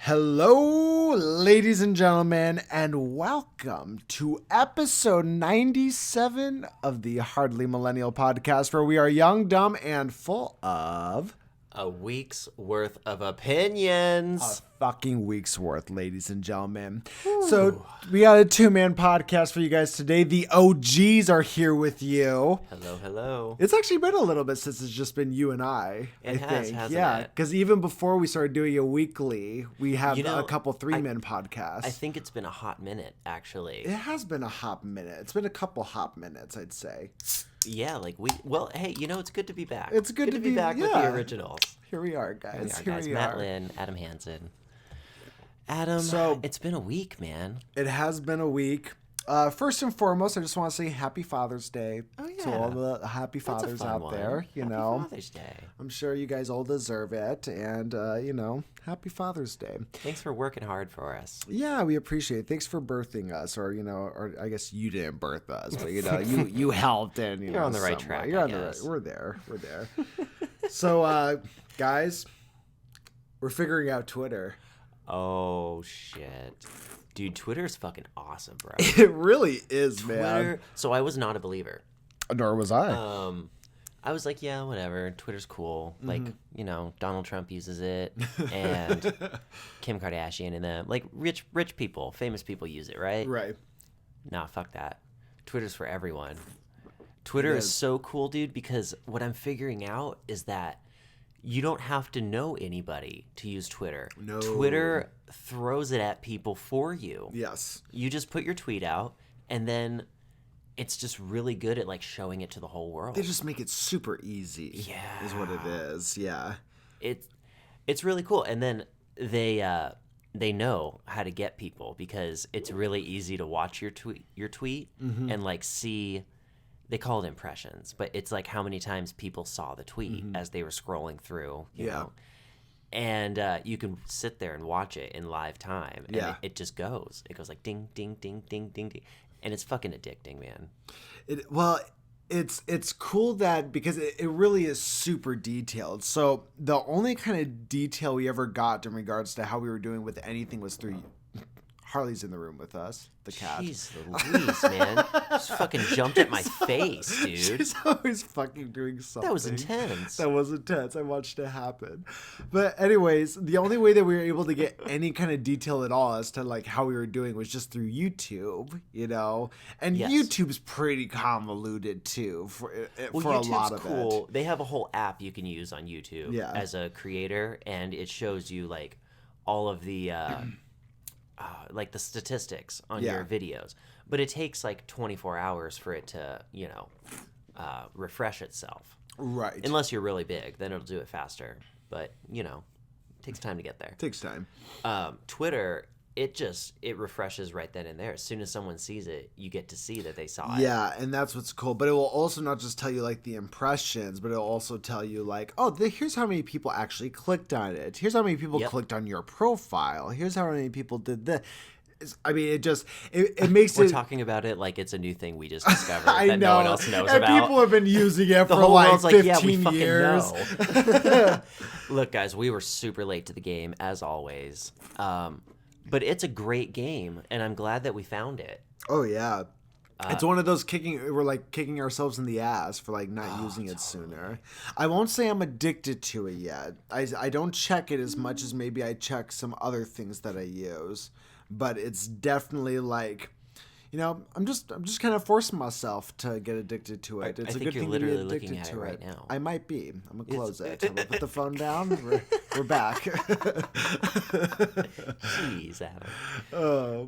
Hello, ladies and gentlemen, and welcome to episode 97 of the Hardly Millennial podcast, where we are young, dumb, and full of a week's worth of opinions. a fucking week's worth, ladies and gentlemen. Ooh. So we got a two-man podcast for you guys today. The OGs are here with you. Hello. It's actually been a little bit since it's just been you and I think. Hasn't yeah, it? because even before we started doing a weekly, we have a couple three-man podcasts. I think it's been a hot minute, actually. It has been a hot minute. It's been a couple hot minutes, I'd say. Yeah, hey, it's good to be back. It's good to be back with the originals. Here we are, guys. Here we are. Matt Lynn, Adam Hansen. Adam, so, it's been a week, man. It has been a week. First and foremost, I just want to say Happy Father's Day to all the happy fathers out there. Happy Father's Day. I'm sure you guys all deserve it, and Happy Father's Day. Thanks for working hard for us. Yeah, we appreciate it. Thanks for birthing us, or I guess you didn't birth us, but you helped, and you're on the right track. You're on the right. We're there. So, guys, we're figuring out Twitter. Oh shit. Dude, Twitter is fucking awesome, bro. It really is, man. So I was not a believer. Nor was I. I was like, yeah, whatever. Twitter's cool. Like, Donald Trump uses it, and Kim Kardashian and them. Like, rich people, famous people use it, right? Right. Nah, fuck that. Twitter's for everyone. Twitter is so cool, dude, because what I'm figuring out is that you don't have to know anybody to use Twitter. No. Twitter throws it at people for you. Yes. You just put your tweet out, and then it's just really good at, like, showing it to the whole world. They just make it super easy. Yeah. Is what it is. Yeah. It's really cool. And then they know how to get people because it's really easy to watch your tweet and, like, see. They call it impressions, but it's like how many times people saw the tweet as they were scrolling through, you know? And you can sit there and watch it in live time, and it just goes. It goes like ding, ding, ding, ding, ding, ding. And it's fucking addicting, man. It's cool that because it really is super detailed. So the only kind of detail we ever got in regards to how we were doing with anything was through Harley's in the room with us, the cat. Jeez Louise, man. Just fucking jumped at my face, dude. She's always fucking doing something. That was intense. I watched it happen. But anyways, the only way that we were able to get any kind of detail at all as to like how we were doing was just through YouTube, And YouTube's pretty convoluted too for a lot of cool. They have a whole app you can use on YouTube as a creator, and it shows you like all of the like the statistics on your videos, but it takes like 24 hours for it to, refresh itself. Right. Unless you're really big, then it'll do it faster. But, it takes time to get there. Takes time. Twitter, it refreshes right then and there. As soon as someone sees it, you get to see that they saw it. Yeah, and that's what's cool. But it will also not just tell you like the impressions, but it'll also tell you like, here's how many people actually clicked on it. Here's how many people clicked on your profile. Here's how many people did this. I mean, it makes We're talking about it like it's a new thing we just discovered that know. No one else knows and about. People have been using it for like 15 years. Know. Look, guys, we were super late to the game, as always. But it's a great game, and I'm glad that we found it. Oh, yeah. It's one of those we're like kicking ourselves in the ass for like not using it sooner. I won't say I'm addicted to it yet. I don't check it as much as maybe I check some other things that I use. But it's definitely like, I'm just kind of forcing myself to get addicted to it. It's I a think good you're thing literally to be addicted looking at to it right now. I might be. I'm gonna close it. I'm gonna put the phone down. We're back. Jeez, Adam.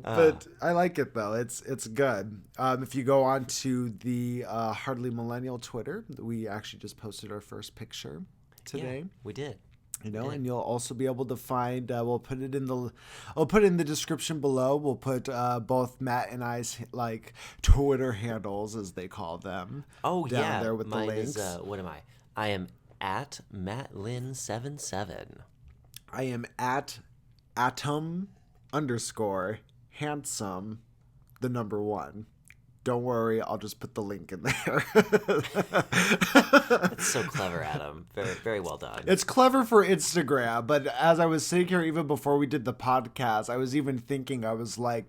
But I like it though. It's good. If you go on to the Hardly Millennial Twitter, we actually just posted our first picture today. Yeah, we did. And you'll also be able to find. I'll put it in the description below. We'll put both Matt and I's like Twitter handles, as they call them. Oh down there with mine the links. Is, what am I? I am at MattLynn77. I am at Atom_handsome, the number 1. Don't worry, I'll just put the link in there. It's so clever, Adam. Very, very well done. It's clever for Instagram, but as I was sitting here, even before we did the podcast, I was even thinking, I was like,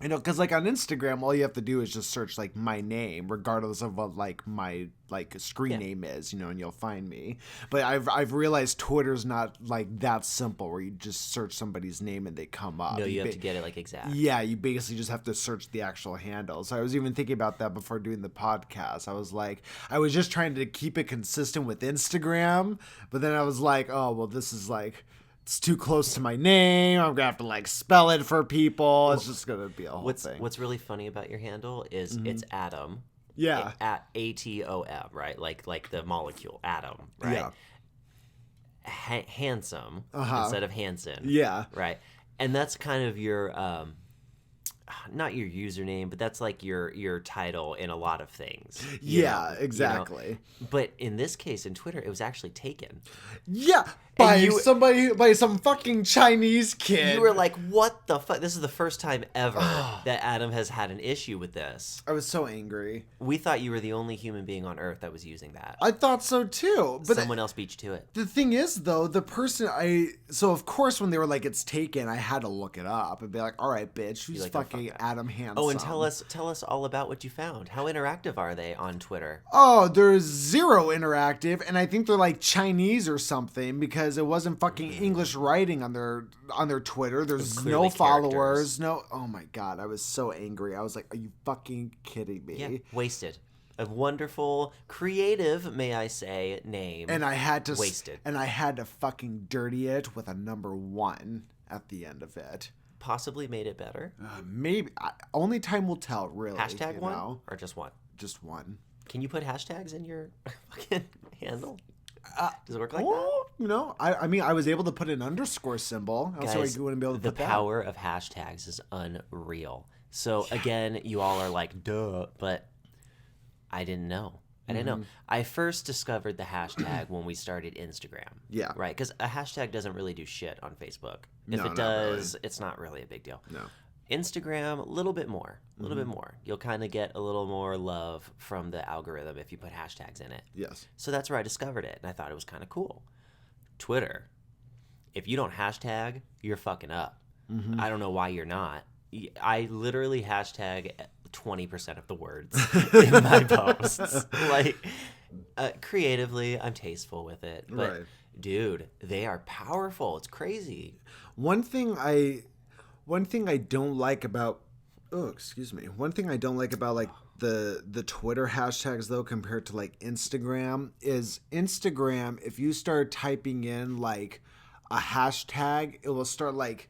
because like on Instagram, all you have to do is just search like my name, regardless of what like my like screen name is, and you'll find me. But I've realized Twitter's not like that simple, where you just search somebody's name and they come up. No, you have to get it like exact. Yeah, you basically just have to search the actual handle. So I was even thinking about that before doing the podcast. I was like, I was just trying to keep it consistent with Instagram, but then I was like, oh well, this is like, it's too close to my name. I'm gonna have to like spell it for people. It's just gonna be a whole thing. What's really funny about your handle is it's Atom. Yeah. At ATOM, right? Like the molecule atom, right? Yeah. Handsome instead of Hanson. Yeah. Right. And that's kind of your not your username, but that's like your title in a lot of things. Yeah, exactly. But in this case, in Twitter, it was actually taken. Yeah, by some fucking Chinese kid. You were like, what the fuck? This is the first time ever that Adam has had an issue with this. I was so angry. We thought you were the only human being on Earth that was using that. I thought so too. But someone else beat you to it. The thing is, though, the person so of course when they were like, it's taken, I had to look it up and be like, all right, bitch, who's like, fucking Adam Hansen? Oh, and tell us all about what you found. How interactive are they on Twitter? Oh, there's zero interactive, and I think they're like Chinese or something, because it wasn't fucking English writing on their Twitter. There's no followers, characters. No. Oh my god, I was so angry. I was like, are you fucking kidding me? Yeah, wasted. A wonderful, creative, may I say, name. And I had to wasted. And I had to fucking dirty it with a number 1 at the end of it. Possibly made it better. Maybe. Only time will tell, really. Hashtag one or just one? Just one. Can you put hashtags in your fucking handle? Does it work like that? I mean, I was able to put an underscore symbol. Guys, you wouldn't be able to the put that. power of hashtags is unreal. So again, you all are like, duh, but I didn't know. I didn't know. I first discovered the hashtag when we started Instagram. Yeah. Right? Because a hashtag doesn't really do shit on Facebook. If No, it does, it's not really a big deal. No. Instagram, a little bit more. A little bit more. You'll kind of get a little more love from the algorithm if you put hashtags in it. Yes. So that's where I discovered it, and I thought it was kind of cool. Twitter, if you don't hashtag, you're fucking up. I don't know why you're not. I literally hashtag 20% of the words in my posts. Like, creatively, I'm tasteful with it. But, right. Dude, they are powerful. It's crazy. One thing I don't like about like the Twitter hashtags though, compared to like Instagram, is Instagram, if you start typing in like a hashtag, it will start like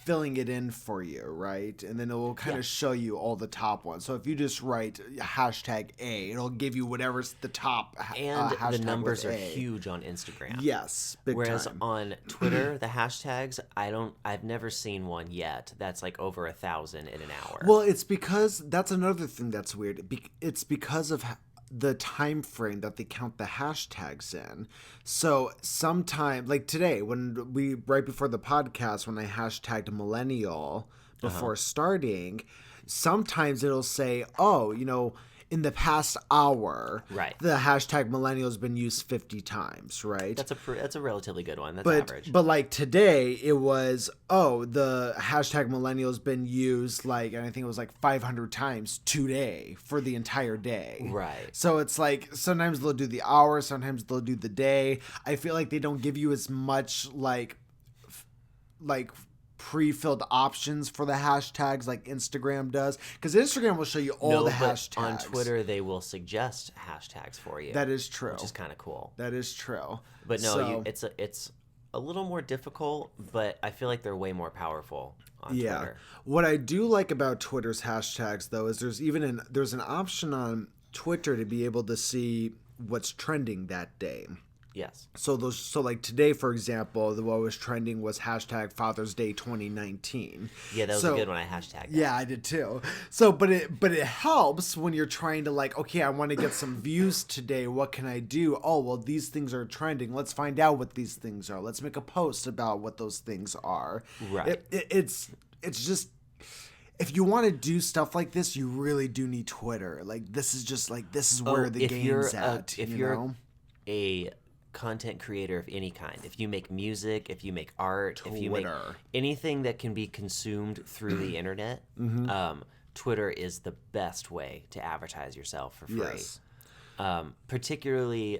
filling it in for you, right? And then it will kind of show you all the top ones. So if you just write hashtag A, it'll give you whatever's the top and hashtag. The numbers are A. huge on Instagram. Yes, big Whereas time. on Twitter, the hashtags, I've never seen one yet that's like over 1,000 in an hour. Well, it's because that's another thing that's weird. It's because of the time frame that they count the hashtags in. So sometime, like today, right before the podcast, when I hashtagged Millennial before starting, sometimes it'll say, oh, in the past hour, right, the hashtag Millennial has been used 50 times, right? That's a relatively good one. That's average. But like today, it was, the hashtag Millennial has been used and I think it was like 500 times today for the entire day. Right. So it's like sometimes they'll do the hour, sometimes they'll do the day. I feel like they don't give you as much like pre-filled options for the hashtags like Instagram does, because Instagram will show you all the hashtags. On Twitter they will suggest hashtags for you. That is true, which is kind of cool. That is true. But no, it's a little more difficult, but I feel like they're way more powerful on Twitter. What I do like about Twitter's hashtags though is there's an option on Twitter to be able to see what's trending that day. Yes. So like today, for example, what was trending was hashtag Father's Day 2019. Yeah, that was a good one. I hashtagged that. Yeah, I did too. So, but it helps when you're trying to like, okay, I want to get some views today. What can I do? Oh, well, these things are trending. Let's find out what these things are. Let's make a post about what those things are. Right. It's just. if you want to do stuff like this, you really do need Twitter. Like, this is where the game's at. If you're a content creator of any kind, if you make music, if you make art, if you make anything that can be consumed through the internet, Twitter is the best way to advertise yourself for free. Yes. Particularly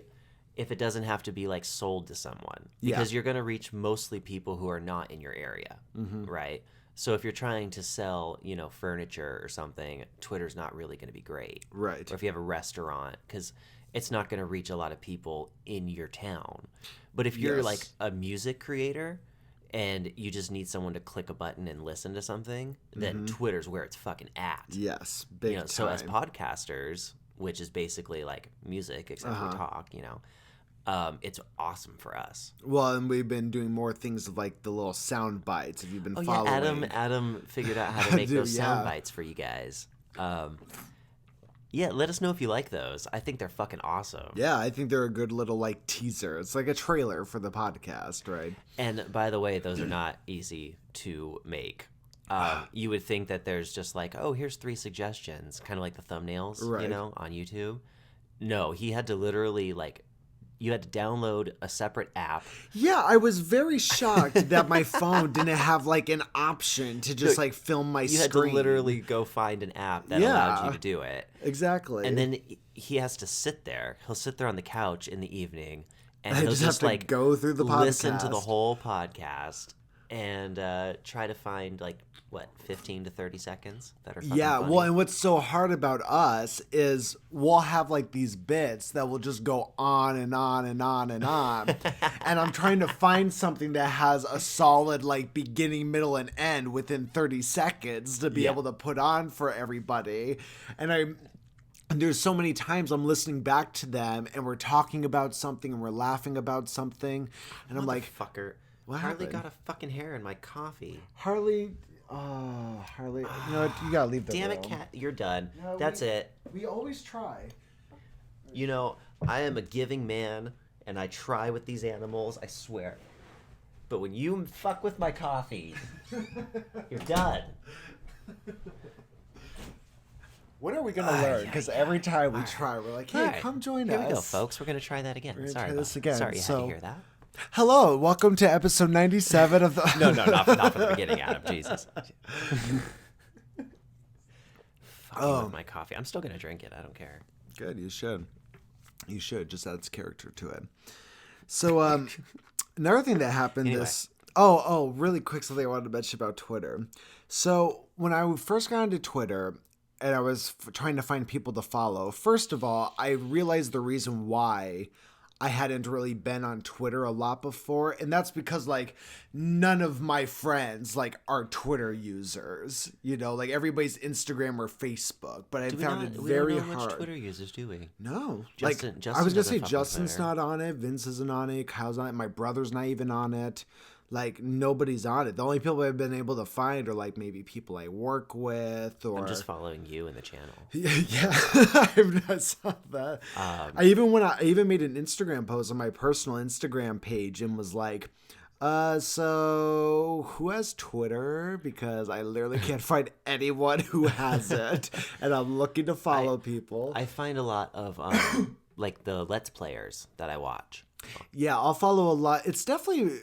if it doesn't have to be like sold to someone, because you're going to reach mostly people who are not in your area, right? So if you're trying to sell, furniture or something, Twitter's not really going to be great. Right. Or if you have a restaurant, because it's not going to reach a lot of people in your town. But if you're like a music creator and you just need someone to click a button and listen to something, then Twitter's where it's fucking at. Yes, big time. So as podcasters, which is basically like music, except we talk, it's awesome for us. Well, and we've been doing more things of like the little sound bites. If you've been following, Adam figured out how to make those sound bites for you guys. Let us know if you like those. I think they're fucking awesome. Yeah, I think they're a good little like teaser. It's like a trailer for the podcast, right? And by the way, those are not easy to make. You would think that there's just like, oh, here's 3 suggestions, kind of like the thumbnails, on YouTube. No, he had to literally you had to download a separate app. Yeah, I was very shocked that my phone didn't have like an option to just like film my screen. You had to literally go find an app that allowed you to do it. Exactly. And then he has to sit there. He'll sit there on the couch in the evening and he'll just have to like go through the podcast. Listen to the whole podcast and try to find 15 to 30 seconds that are fucking funny. Well, and what's so hard about us is we'll have like these bits that will just go on and on and on and on. And I'm trying to find something that has a solid like beginning, middle, and end within 30 seconds to be able to put on for everybody. And there's so many times I'm listening back to them and we're talking about something and we're laughing about something. And I'm like, fucker. What Harley happened? got a fucking hair in my coffee. Harley, you know what? You gotta leave the Damn room. it, Cat. You're done. No, That's it. We always try. I am a giving man, and I try with these animals, I swear. But when you fuck with my coffee, you're done. When are we gonna learn? Because every time we try, we're like, hey, come join us. Here we go, folks. We're gonna try that again. We're gonna Sorry try about this again. Sorry you had to hear that. Hello, welcome to episode 97 of the... No, not from the beginning, Adam. Jesus. Fucking with my coffee. I'm still going to drink it. I don't care. Good, you should. You should. Just adds character to it. So, another thing that happened this... Oh, really quick, something I wanted to mention about Twitter. So, when I first got into Twitter... and I was trying to find people to follow, first of all, I realized the reason why I hadn't really been on Twitter a lot before, and that's because none of my friends are Twitter users. Everybody's Instagram or Facebook. But I found it very hard. We don't know much Twitter users, do we? No. Justin I was gonna say doesn't Justin's Twitter. not on it. Vince isn't on it. Kyle's on it. My brother's not even on it. Nobody's on it. The only people I've been able to find are maybe people I work with, or I'm just following you in the channel. Yeah, I've not saw that. I even made an Instagram post on my personal Instagram page and was like, so who has Twitter? Because I literally can't find anyone who has it, and I'm looking to follow people. I find a lot of the Let's Players that I watch. Yeah, I'll follow a lot. It's definitely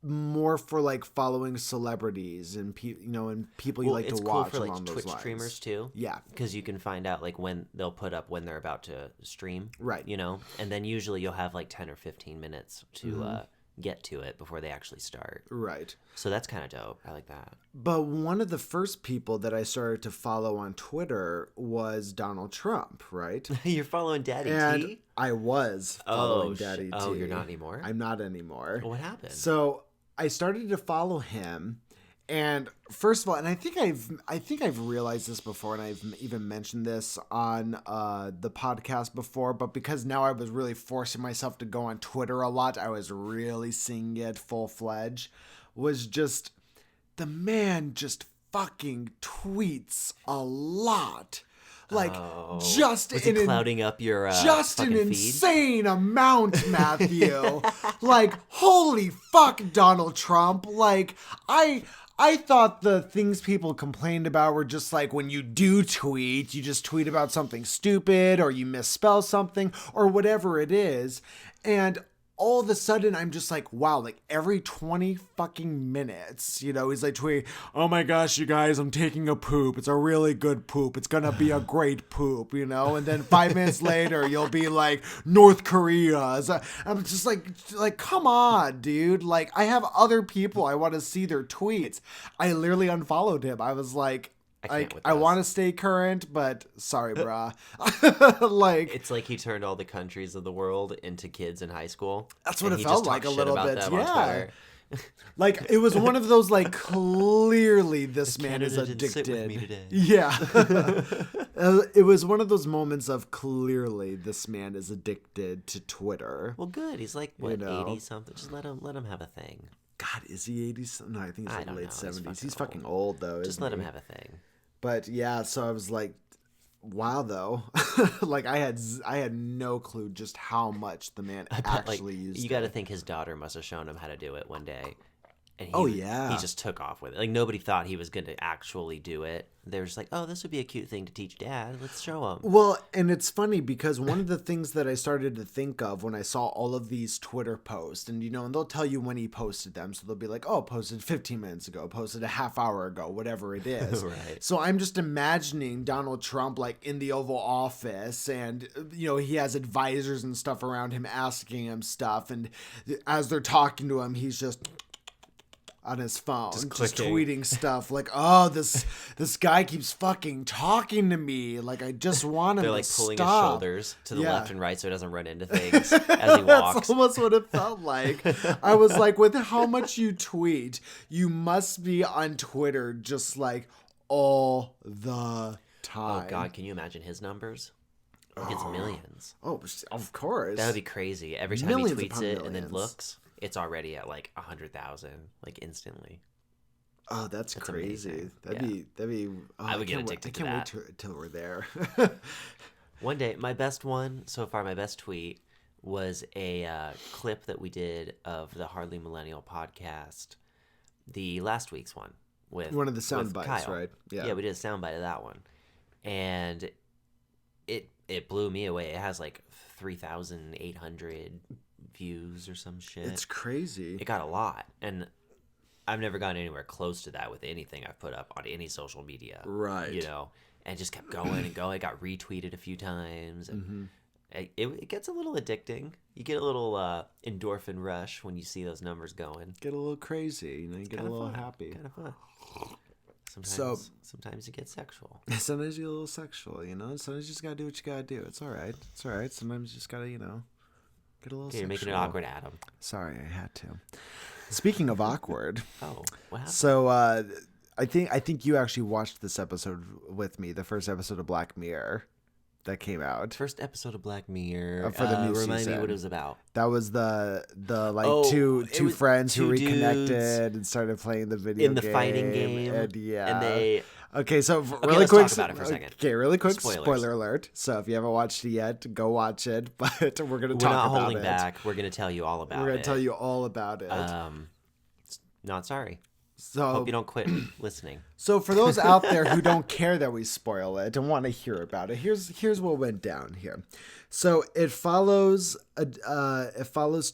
more for following celebrities and and people you like to watch for along those Twitch lines. streamers too. Yeah, because you can find out when they'll put up when they're about to stream. Right. And then usually you'll have 10 or 15 minutes to get to it before they actually start. Right. So that's kind of dope. I like that. But one of the first people that I started to follow on Twitter was Donald Trump, right? You're following Daddy and T? I was following Daddy T. Oh, you're not anymore? I'm not anymore. Well, what happened? So I started to follow him, and first of all, and I think I've realized this before, and I've even mentioned this on the podcast before, but because now I was really forcing myself to go on Twitter a lot, I was really seeing it full-fledged, was just the man just fucking tweets a lot. Was he clouding up your just an feed? insane amount, Matthew. Holy fuck, Donald Trump. I thought the things people complained about were just like when you do tweet, you just tweet about something stupid or you misspell something or whatever it is. And all of a sudden, I'm just like, wow, like every 20 fucking minutes, you know, he's like tweeting, oh my gosh, you guys, I'm taking a poop. It's a really good poop. It's going to be a great poop, you know? And then 5 minutes later, you'll be like, North Korea. I'm just like, come on, dude. Like, I have other people I want to see their tweets. I literally unfollowed him. I was like, I want to stay current, but sorry, brah. Like, it's like he turned all the countries of the world into kids in high school. That's what it felt like a little bit. Yeah. Like it was one of those like clearly this man is addicted. Sit with me today. Yeah. It was one of those moments of clearly this man is addicted to Twitter. Well, good. He's like what, 80 something. Just let him have a thing. God, is he 80? No, I think he's like late 70s. He's fucking old. old though. Just let him have a thing. But yeah, so I was like, wow, though. Like I had no clue just how much the man actually used. You got to think his daughter must have shown him how to do it one day. And he just took off with it. Like nobody thought he was going to actually do it. They were just like, oh, this would be a cute thing to teach Dad. Let's show him. Well, and it's funny because one of the things that I started to think of when I saw all of these Twitter posts, and and they'll tell you when he posted them. So they'll be like, oh, posted 15 minutes ago, posted a half hour ago, whatever it is. Right. So I'm just imagining Donald Trump like in the Oval Office and, he has advisors and stuff around him asking him stuff. And as they're talking to him, he's just on his phone, just tweeting stuff like, "Oh, this guy keeps fucking talking to me. Like, I just want him They're to like pulling stop." his shoulders to the left and right so he doesn't run into things as he walks. That's almost what it felt like. I was like, with how much you tweet, you must be on Twitter just like all the time. Oh God, can you imagine his numbers? It's millions. Oh, of course. That would be crazy. Every time Millions he tweets it upon and then millions. Looks, it's already at like 100,000, like instantly. Oh, that's crazy. Amazing. That'd be. Oh, I would get addicted to that. I can't wait till we're there. One day, my best one so far, my best tweet was a clip that we did of the Hardly Millennial podcast, the last week's one with one of the sound bites, Kyle. right? Yeah, we did a sound bite of that one, and it blew me away. It has like 3,800 views or some shit. It's crazy. It got a lot, and I've never gotten anywhere close to that with anything I've put up on any social media. Right. And just kept going and going. It got retweeted a few times, and it gets a little addicting. You get a little endorphin rush when you see those numbers going. Get a little crazy, you get a little happy. Kind of fun. Sometimes you get sexual. Sometimes you get a little sexual, Sometimes you just gotta do what you gotta do. It's all right. Sometimes you just gotta, get a little sexual. You're making it awkward, Adam. Sorry, I had to. Speaking of awkward. Oh, what happened? So, I think you actually watched this episode with me, the first episode of Black Mirror that came out. First episode of Black Mirror. For the new remind season. me what it was about. That was the two friends who reconnected and started playing the video in the game. Fighting game. And they... Okay, so let's quick, talk about it for a second. Okay, really quick Spoilers. spoiler alert. So if you haven't watched it yet, go watch it. But we're going to talk about it. We're not holding back. We're going to tell you all about it. We're going to tell you all about it. Not sorry. So hope you don't quit listening. So for those out there who don't care that we spoil it and want to hear about it, here's what went down here. So it follows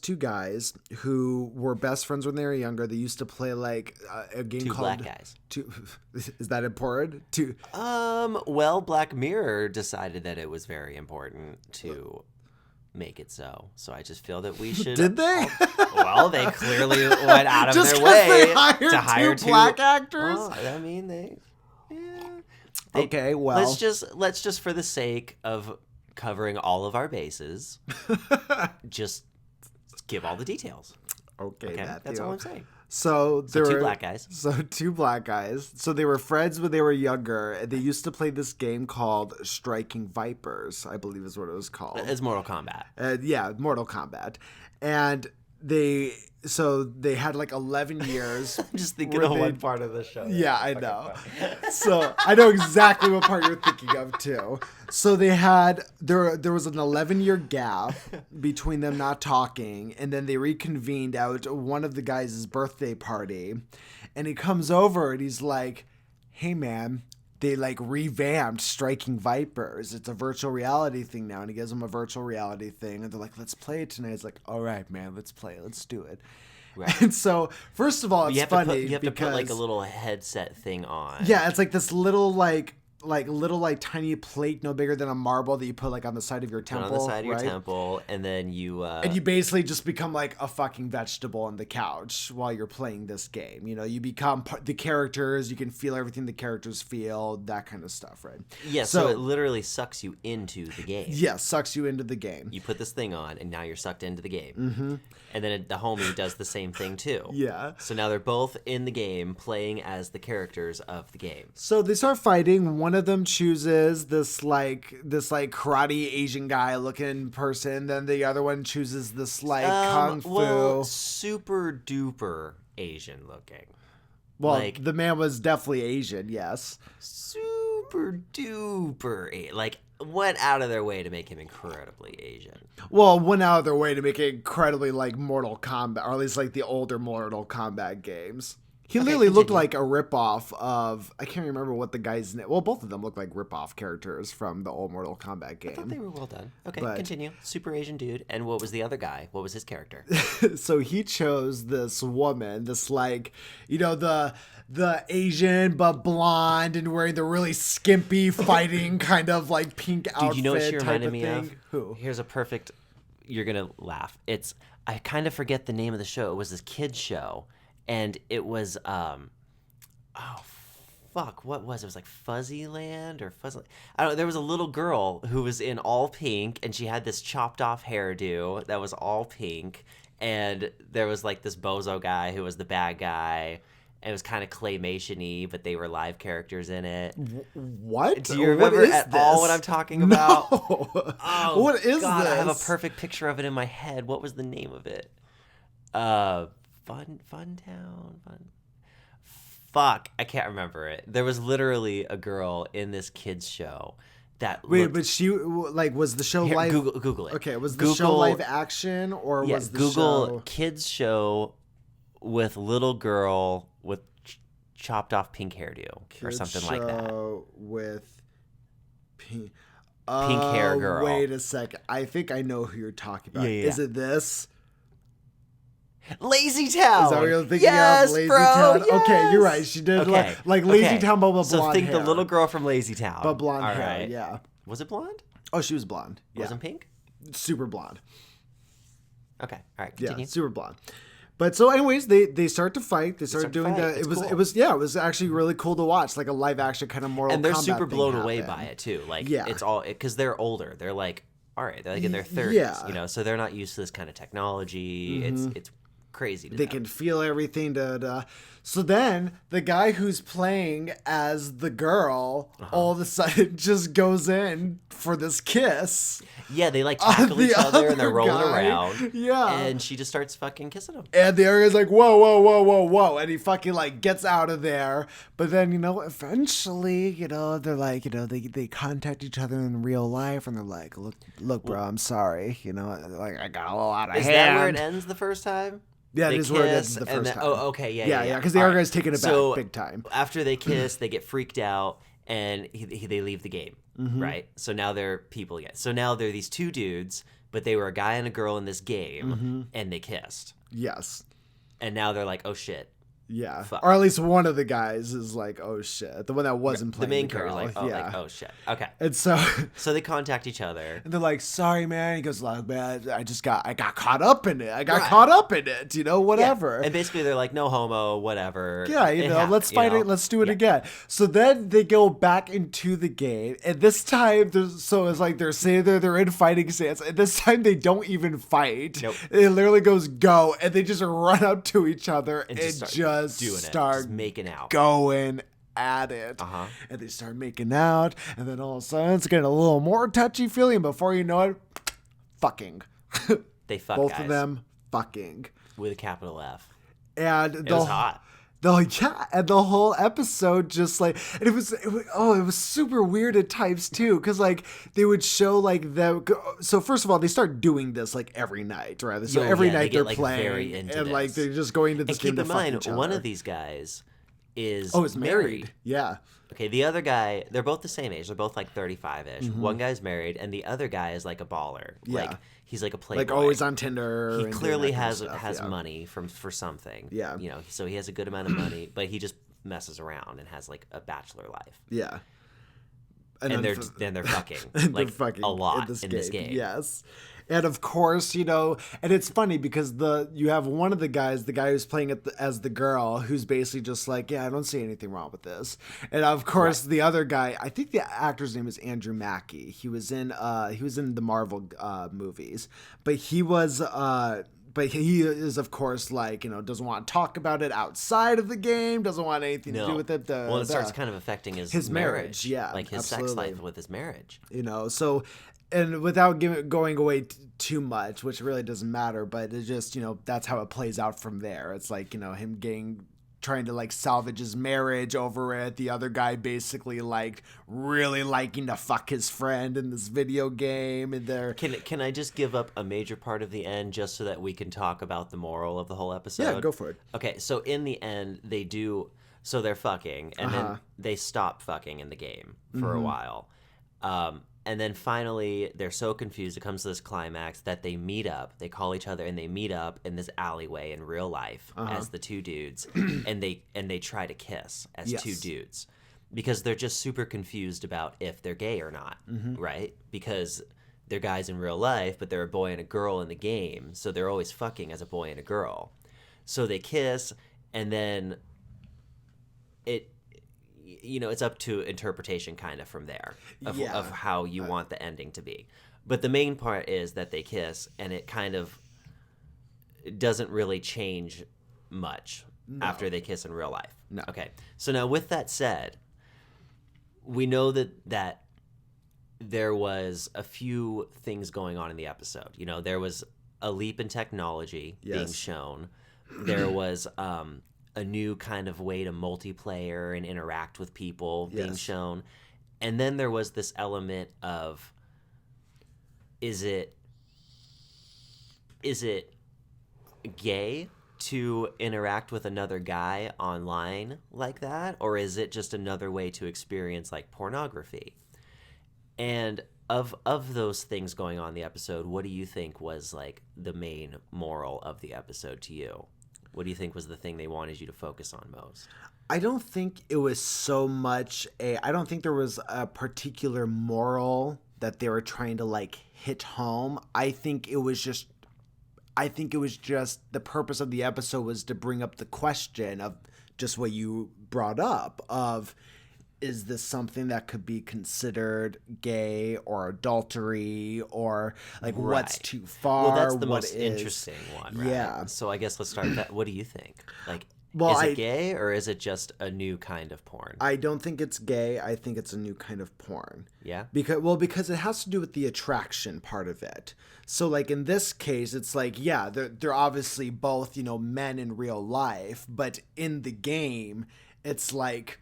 two guys who were best friends when they were younger. They used to play like a game called Black guys. Is that important? Well, Black Mirror decided that it was very important to make it so. So I just feel that we should. Did they? Well, they clearly went out of just their way they to hire two black actors. Well, I mean, okay, well, let's just for the sake of covering all of our bases, just give all the details. Okay, that's all I'm saying. So there were two black guys. Two black guys. So they were friends when they were younger, and they used to play this game called Striking Vipers, I believe is what it was called. It's Mortal Kombat. Yeah, Mortal Kombat. And they had like 11 years. I'm just thinking of one part of the show. Yeah, I know. So I know exactly what part you're thinking of too. So they had there was an 11-year gap between them not talking, and then they reconvened out at one of the guys' birthday party, and he comes over and he's like, "Hey man, they like revamped Striking Vipers. It's a virtual reality thing now." And he gives them a virtual reality thing, and they're like, "Let's play it tonight." He's like, "All right, man, let's play. Let's do it." Right. And so, first of all, it's funny you have to put like a little headset thing on. Yeah, it's like this little little tiny plate no bigger than a marble that you put like on the side of your temple. On the side of your temple, and then you and you basically just become like a fucking vegetable on the couch while you're playing this game. You know, you become the characters. You can feel everything the characters feel, that kind of stuff, right? Yeah. So it literally sucks you into the game. Yeah, sucks you into the game. You put this thing on, and now you're sucked into the game. Mm-hmm. And then the homie does the same thing too. Yeah. So now they're both in the game, playing as the characters of the game. So they start fighting. One of them chooses this karate Asian guy looking person. Then the other one chooses this kung fu. Well, super duper Asian looking. Well, the man was definitely Asian. Yes. Super duper went out of their way to make him incredibly Asian. Well, went out of their way to make it incredibly like Mortal Kombat, or at least like the older Mortal Kombat games. He literally looked like a ripoff of, I can't remember what the guy's name. Well, both of them look like ripoff characters from the old Mortal Kombat game. I thought they were well done. Okay, continue. Super Asian dude. And what was the other guy? What was his character? So he chose this woman, this the Asian but blonde and wearing the really skimpy fighting kind of like pink outfit. Dude, you know what she reminded me thing. of? Who? Here's a perfect, you're going to laugh. I kind of forget the name of the show. It was this kid's show. And it was, what was it? It was like Fuzzyland or Fuzzy. I don't know. There was a little girl who was in all pink, and she had this chopped off hairdo that was all pink. And there was like this bozo guy who was the bad guy. And it was kind of claymation-y, but they were live characters in it. What? Do you remember all what I'm talking about? No. Oh, what is God, this? I have a perfect picture of it in my head. What was the name of it? Funtown? Fuck, I can't remember it. There was literally a girl in this kids show that but she was the show live? Google it. Okay, was the show live action or was the Google show kids show with little girl with chopped off pink hairdo or something like that? With pink hair girl. Wait a second. I think I know who you're talking about. Yeah. Is it this? Lazy Town. Is that what you're thinking yes, of? Lazy bro, Town. Yes. Okay, you're right. She did like Lazy Town, but with blonde So think hair. the little girl from Lazy Town, but blonde all hair. Right. Yeah. Was it blonde? Oh, she was blonde. Yeah. Wasn't pink? Super blonde. Okay. All right. Continue. Yeah, super blonde. But so, anyways, they start to fight. They started doing the. It was actually really cool to watch, like a live action kind of Mortal Kombat. And they're super thing blown happen. away by it too. Like it's all because they're older. They're like, all right, they're like in their 30s. Yeah. You know, so they're not used to this kind of technology. Mm-hmm. It's crazy. They can feel everything. So then the guy who's playing as the girl all of a sudden just goes in for this kiss. Yeah, they like tackle each other and they're rolling guy. around. Yeah. And she just starts fucking kissing him. And the other guy's like, whoa, whoa, whoa, whoa, whoa. And he fucking like gets out of there. But then, eventually, they're like, they contact each other in real life and they're like, look, bro, I'm sorry. Like I got a lot of hand. Is that where it ends the first time? Yeah, they it is where it ends the first time. Oh, okay, yeah. Because the other guy's taking it back big time. After they kiss, they get freaked out, and they leave the game, right? So now they're people again. So now they're these two dudes, but they were a guy and a girl in this game, and they kissed. Yes. And now they're like, oh, shit. Yeah. Fuck. Or at least one of the guys is like, oh, shit. The one that wasn't playing the main girl. character is like, oh, shit. Okay. And so they contact each other. And they're like, sorry, man. He goes, like, man, I got caught up in it. I got caught up in it, whatever. Yeah. And basically they're like, no homo, whatever. Yeah, let's fight it. Let's do it again. So then they go back into the game. And this time, it's like they're saying they're in fighting stance. And this time they don't even fight. Nope. It literally goes go. And they just run up to each other and just start making out. Going at it. And they start making out. And then all of a sudden it's getting a little more touchy-feely. And before you know it, fucking. They fuck, Both guys. of them fucking with a capital F. And It was hot. And the whole episode just like, and it was super weird at times too, because like they would show like them. So first of all, they start doing this like every night, right? So every night they're like, playing, very into and this. like they're just going to this and game keep to in fuck mind, each other. one of these guys is married. Yeah. Okay, the other guy, they're both the same age. They're both like 35-ish. Mm-hmm. One guy's married, and the other guy is like a baller. Yeah. Like he's like a playboy. Like always on Tinder. He and clearly doing that kind of has stuff, money for something. Yeah. You know, so he has a good amount of money, but he just messes around and has like a bachelor life. Yeah. And they're fucking and like they're fucking a lot in this game. Yes. And of course, you know, and it's funny because you have one of the guys, the guy who's playing it as the girl, who's basically just like, yeah, I don't see anything wrong with this. And of course, the other guy, I think the actor's name is Andrew Mackie. He was in the Marvel movies, but he was. But he is, of course, like, you know, doesn't want to talk about it outside of the game, doesn't want anything to do with it. It starts kind of affecting his marriage. Yeah, like his absolutely. sex life with his marriage. You know, so, and without going away too much, which really doesn't matter, but it's just, you know, that's how it plays out from there. It's like, you know, him trying to like salvage his marriage over it. The other guy basically like really liking to fuck his friend in this video game. And Can I just give up a major part of the end just so that we can talk about the moral of the whole episode? Yeah, go for it. Okay, so in the end, they're fucking, and then they stop fucking in the game for a while. And then finally, they're so confused, it comes to this climax that they meet up. They call each other and they meet up in this alleyway in real life as the two dudes, and they try to kiss as two dudes because they're just super confused about if they're gay or not, right? Because they're guys in real life, but they're a boy and a girl in the game, so they're always fucking as a boy and a girl. So they kiss, and then it's up to interpretation kind of from there of how you want the ending to be. But the main part is that they kiss, and it kind of doesn't really change much after they kiss in real life. No. Okay. So now with that said, we know that there was a few things going on in the episode. You know, there was a leap in technology being shown. There was a new kind of way to multiplayer and interact with people being shown. And then there was this element of, is it gay to interact with another guy online like that? Or is it just another way to experience like pornography? And of those things going on in the episode, what do you think was like the main moral of the episode to you? What do you think was the thing they wanted you to focus on most? I don't think it was so much I don't think there was a particular moral that they were trying to like hit home. I think it was just the purpose of the episode was to bring up the question of just what you brought up of, is this something that could be considered gay or adultery or like what's too far? Well, that's the most interesting one, right? Yeah. So I guess let's start with that. What do you think? Like, is it gay or is it just a new kind of porn? I don't think it's gay. I think it's a new kind of porn. Yeah? Because it has to do with the attraction part of it. So like in this case, it's like, yeah, they're obviously both, you know, men in real life, but in the game, it's like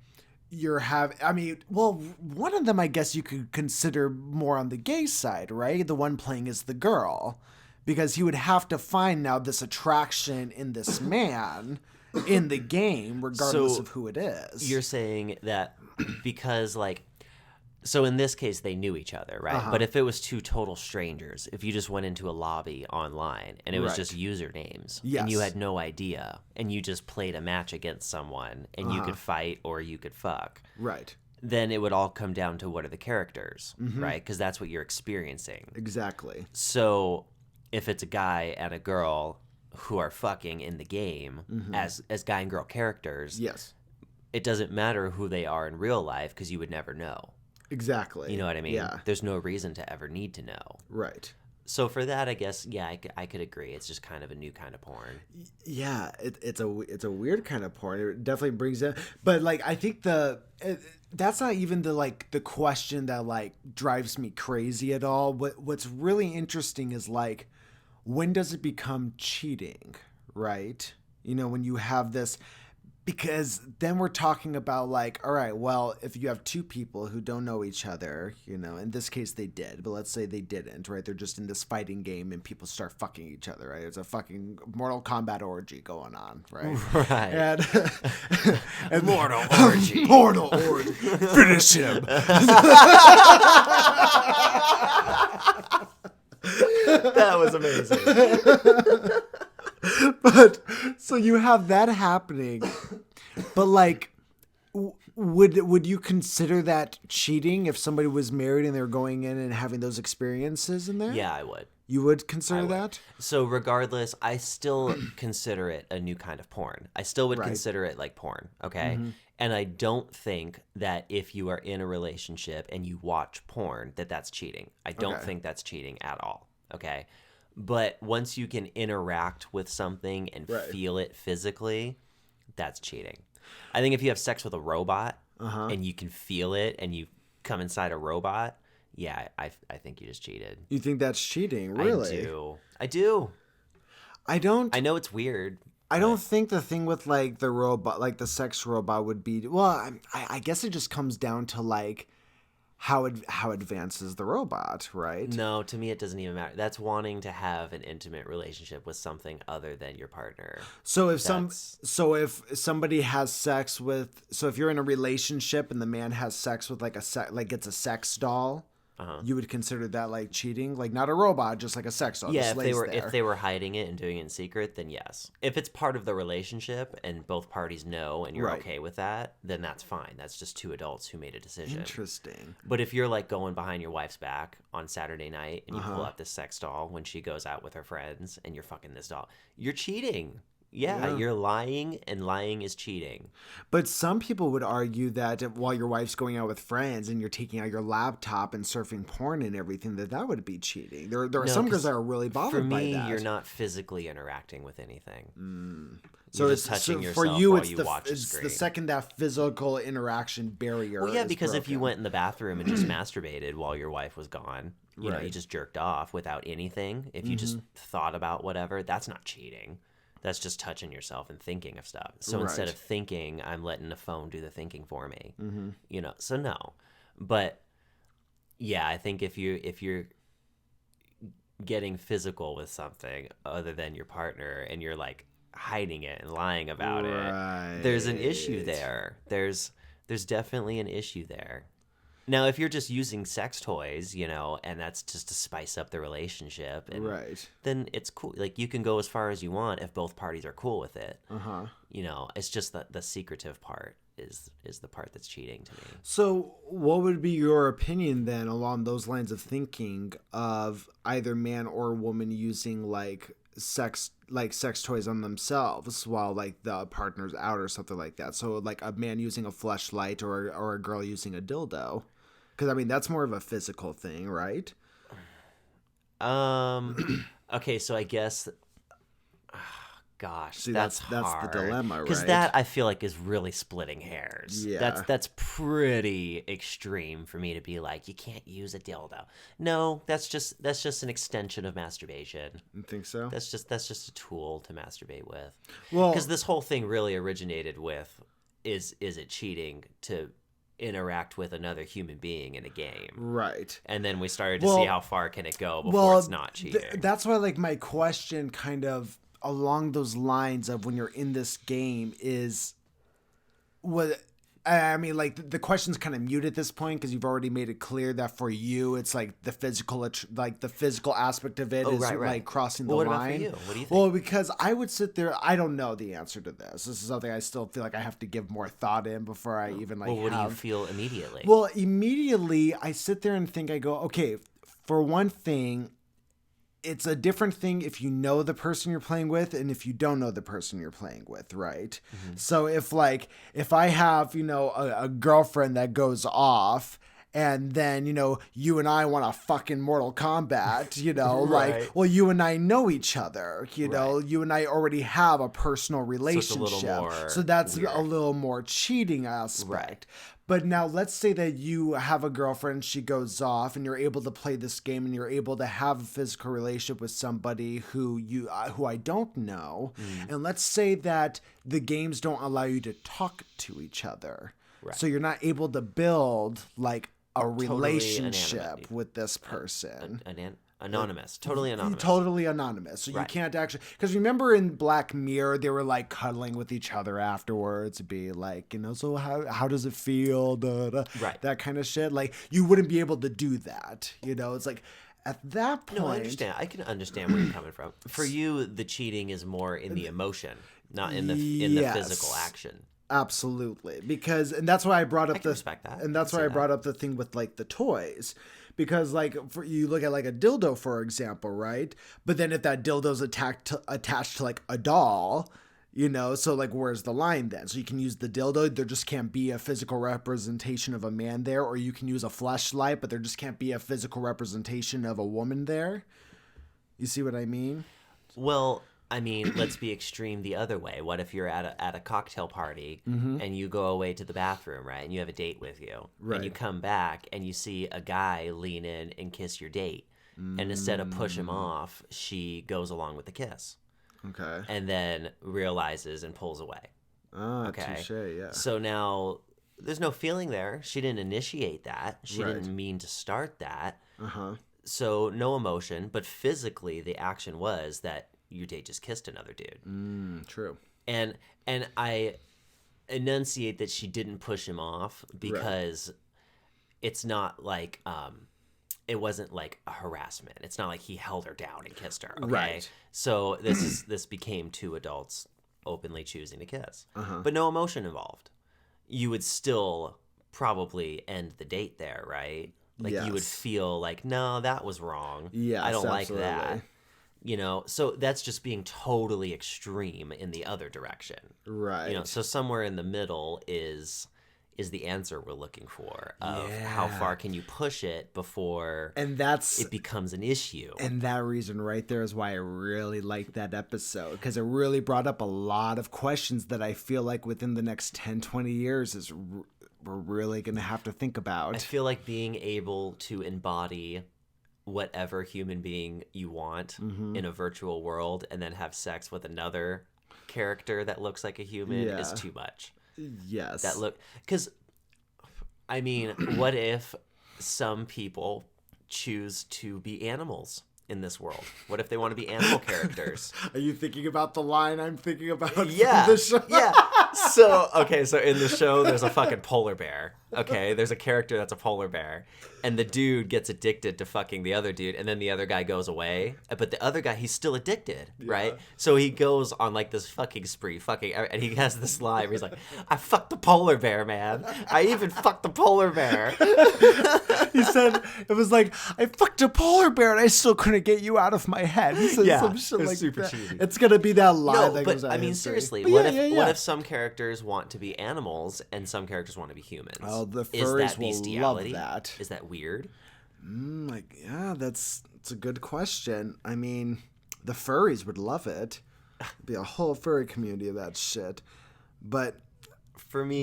one of them I guess you could consider more on the gay side, right? The one playing is the girl, because he would have to find now this attraction in this man in the game, regardless of who it is. You're saying that because like, so in this case they knew each other, right? But if it was two total strangers, if you just went into a lobby online and it was just usernames and you had no idea and you just played a match against someone and you could fight or you could fuck, right? Then it would all come down to what are the characters, right? Because that's what you're experiencing. Exactly. So if it's a guy and a girl who are fucking in the game as guy and girl characters, it doesn't matter who they are in real life because you would never know. Exactly. You know what I mean? Yeah. There's no reason to ever need to know. Right. So for that, I guess, yeah, I could agree. It's just kind of a new kind of porn. Yeah, it's a weird kind of porn. It definitely brings in, but like I think that's not even the question that like drives me crazy at all. What's really interesting is like, when does it become cheating, right? You know, when you have this, because then we're talking about like, all right, well, if you have two people who don't know each other, you know, in this case they did, but let's say they didn't, right? They're just in this fighting game and people start fucking each other, right? It's a fucking Mortal Kombat orgy going on, right? Right. And Mortal orgy. Mortal orgy. Finish him. That was amazing. But so you have that happening, but like, would you consider that cheating if somebody was married and they were going in and having those experiences in there? Yeah, I would. You would consider that? So regardless, I still consider it a new kind of porn. I still would consider it like porn, okay? Mm-hmm. And I don't think that if you are in a relationship and you watch porn, that's cheating. I don't think that's cheating at all, okay? But once you can interact with something and feel it physically, that's cheating. I think if you have sex with a robot and you can feel it and you come inside a robot, yeah, I think you just cheated. You think that's cheating? Really? I do. I don't. I know it's weird. I don't think the thing with like the robot, like the sex robot would be, well, I guess it just comes down to like, how advanced is the robot, right? No, to me it doesn't even matter. That's wanting to have an intimate relationship with something other than your partner. So if somebody has sex with, so if you're in a relationship and the man has sex with like gets a sex doll, you would consider that like cheating, like not a robot, just like a sex doll. Yeah, if they were hiding it and doing it in secret, then yes. If it's part of the relationship and both parties know and you're okay with that, then that's fine. That's just two adults who made a decision. Interesting. But if you're like going behind your wife's back on Saturday night and you pull out this sex doll when she goes out with her friends and you're fucking this doll, you're cheating. Yeah, you're lying, and lying is cheating. But some people would argue that while your wife's going out with friends and you're taking out your laptop and surfing porn and everything, that would be cheating. There are some girls that are really bothered by that. For me, you're not physically interacting with anything. So you're it's just touching yourself for you. While It's you watch a screen. the second that physical interaction barrier. Well, yeah, because broken. if you went in the bathroom and just masturbated while your wife was gone, you know, you just jerked off without anything. If you just thought about whatever, that's not cheating. That's just touching yourself and thinking of stuff. So instead of thinking, I'm letting the phone do the thinking for me. You know, so no. But yeah, I think if you're getting physical with something other than your partner and you're like hiding it and lying about it, there's an issue there. There's definitely an issue there. Now, if you're just using sex toys, you know, and that's just to spice up the relationship, and then it's cool. Like, you can go as far as you want if both parties are cool with it. You know, it's just the secretive part is the part that's cheating to me. So what would be your opinion then along those lines of thinking of either man or woman using like sex toys on themselves while like the partner's out or something like that? So like a man using a fleshlight or a girl using a dildo. Because, I mean, that's more of a physical thing, right? Okay, so I guess... gosh, See, that's the dilemma, right? Because that, I feel like, is really splitting hairs. Yeah. That's pretty extreme for me to be like, you can't use a dildo. No, that's just an extension of masturbation. You think so? That's just a tool to masturbate with. Well... Because this whole thing really originated with, is it cheating to interact with another human being in a game, right? And then we started to see how far can it go before it's not cheating. That's why like my question kind of along those lines of when you're in this game is what I mean, like the question's kind of mute at this point because you've already made it clear that for you it's like the physical aspect of it is like crossing the line. What about for you? What do you think? Well, because I would sit there, I don't know the answer to this. This is something I still feel like I have to give more thought in before I even like. Well, what do you feel immediately? Well, immediately I sit there and think, I go, okay, for one thing, it's a different thing if you know the person you're playing with and if you don't know the person you're playing with, right? So if I have, you know, a girlfriend that goes off and then, you know, you and I want to fucking Mortal Kombat, you know, like, well, you and I know each other, you know, you and I already have a personal relationship. So that's a little more cheating aspect. But now let's say that you have a girlfriend, she goes off, and you're able to play this game, and you're able to have a physical relationship with somebody who I don't know. And let's say that the games don't allow you to talk to each other. Right. So you're not able to build like a relationship with this person. Anonymous. Totally anonymous. Totally anonymous. So you can't actually... Because remember in Black Mirror, they were like cuddling with each other afterwards. Be like, so how does it feel? Right. That kind of shit. Like, you wouldn't be able to do that. It's like, at that point... No, I understand. I can understand where you're coming from. For you, the cheating is more in the emotion, not in the physical action. Absolutely. And that's why I brought up respect that. And that's why I brought up the thing with like the toys. Because like you look at like a dildo, for example, right? But then if that dildo's attached to like a doll, so like where's the line then? So you can use the dildo, there just can't be a physical representation of a man there, or you can use a fleshlight, but there just can't be a physical representation of a woman there. You see what I mean? Well, I mean, let's be extreme the other way. What if you're at a cocktail party and you go away to the bathroom, right? And you have a date with you. Right. And you come back and you see a guy lean in and kiss your date. And instead of push him off, she goes along with the kiss. Okay. And then realizes and pulls away. Okay. Touché, yeah. So now there's no feeling there. She didn't initiate that. She didn't mean to start that. Uh-huh. So no emotion, but physically the action was that your date just kissed another dude. True. And I enunciate that she didn't push him off because it's not like it wasn't like a harassment. It's not like he held her down and kissed her. Okay. Right. So this became two adults openly choosing to kiss. But no emotion involved. You would still probably end the date there, right? Like you would feel like, no, that was wrong. Yeah, I don't like that. So that's just being totally extreme in the other direction. Right. So somewhere in the middle is the answer we're looking for of how far can you push it before it becomes an issue. And that reason right there is why I really liked that episode, because it really brought up a lot of questions that I feel like within the next 10, 20 years we're really going to have to think about. I feel like being able to embody whatever human being you want in a virtual world and then have sex with another character that looks like a human is too much. Yes. Because, I mean, what if some people choose to be animals in this world? What if they want to be animal characters? Are you thinking about the line I'm thinking about? Yeah. The show? Yeah. So in the show, there's a fucking polar bear. Okay, there's a character that's a polar bear, and the dude gets addicted to fucking the other dude, and then the other guy goes away, but the other guy, he's still addicted, right? So he goes on like this fucking spree, and he has this line where he's like, I fucked the polar bear, man. I even fucked the polar bear. He said, it was like, I fucked a polar bear and I still couldn't get you out of my head. He said some shit like super that. cheesy. It's going to be that line that goes out. I mean, seriously, what if some characters want to be animals and some characters want to be humans? Oh, the furries will love that. Is that weird? That's a good question. I mean, the furries would love it. There'd be a whole furry community of that shit. But for me,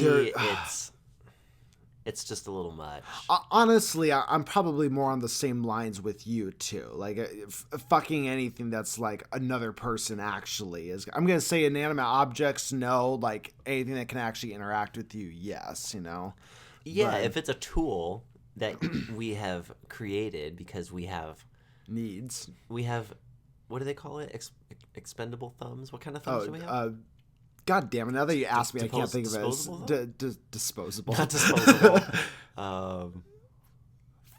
it's just a little much. Honestly, I'm probably more on the same lines with you too. Like, fucking anything that's like another person actually is. I'm gonna say inanimate objects, no. Like anything that can actually interact with you, yes. Yeah, but if it's a tool that we have created because we have needs. We have, what do they call it? Expendable thumbs? What kind of thumbs do we have? God damn it! Now that you asked me, I can't think of it. Disposable. Not disposable.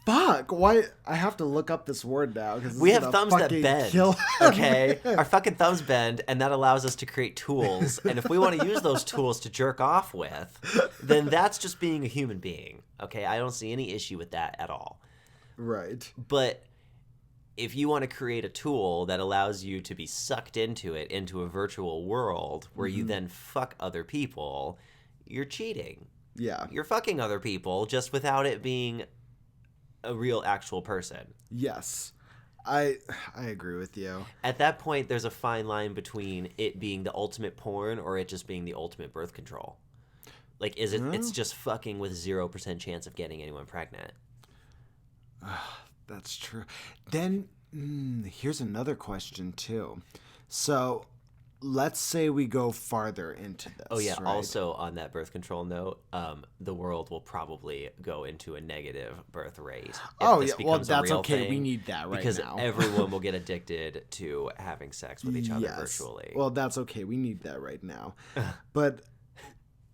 Fuck! Why? I have to look up this word now because we have thumbs that bend. Okay, our fucking thumbs bend, and that allows us to create tools. And if we want to use those tools to jerk off with, then that's just being a human being. Okay, I don't see any issue with that at all. Right. But if you want to create a tool that allows you to be sucked into a virtual world where you then fuck other people, you're cheating. Yeah. You're fucking other people just without it being a real actual person. Yes. I agree with you. At that point, there's a fine line between it being the ultimate porn or it just being the ultimate birth control. Like, is it? It's just fucking with 0% chance of getting anyone pregnant. That's true. Then here's another question too. So let's say we go farther into this. Oh yeah. Right? Also, on that birth control note, the world will probably go into a negative birth rate. Oh yeah. Well, that's okay. We need that right because now. Everyone will get addicted to having sex with each other virtually. Well, that's okay. We need that right now. But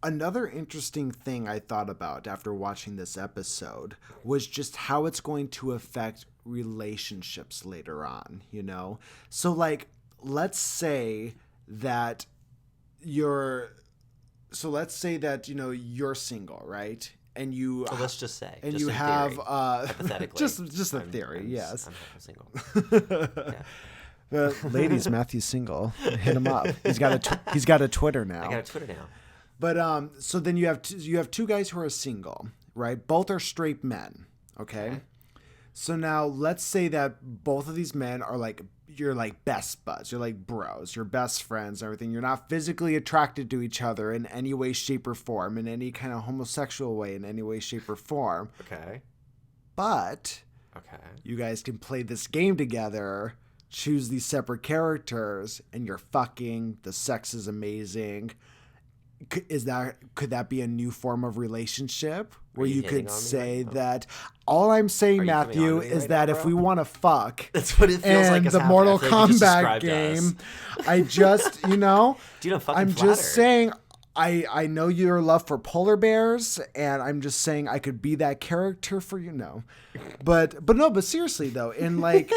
another interesting thing I thought about after watching this episode was just how it's going to affect relationships later on, you know? So, like, let's say that you're single, right? And you so let's just say, and just you in have theory, hypothetically, just a theory, yes. I'm single. Ladies, Matthew's single. Hit him up. He's got a Twitter now. I got a Twitter now. But so then you have two guys who are single, right? Both are straight men, okay? So now let's say that both of these men are like, you're like best buds, you're like bros, you're best friends, and everything. You're not physically attracted to each other in any way, shape, or form, in any kind of homosexual way, in any way, shape, or form. Okay. But you guys can play this game together, choose these separate characters, and you're fucking. The sex is amazing. Could that be a new form of relationship where you could say that all I'm saying, Matthew, is that if we want to fuck, that's what it feels like. And the Mortal Kombat game, I just, Dude, I'm just saying, I know your love for polar bears, and I'm just saying I could be that character for you. No, but seriously though, in like,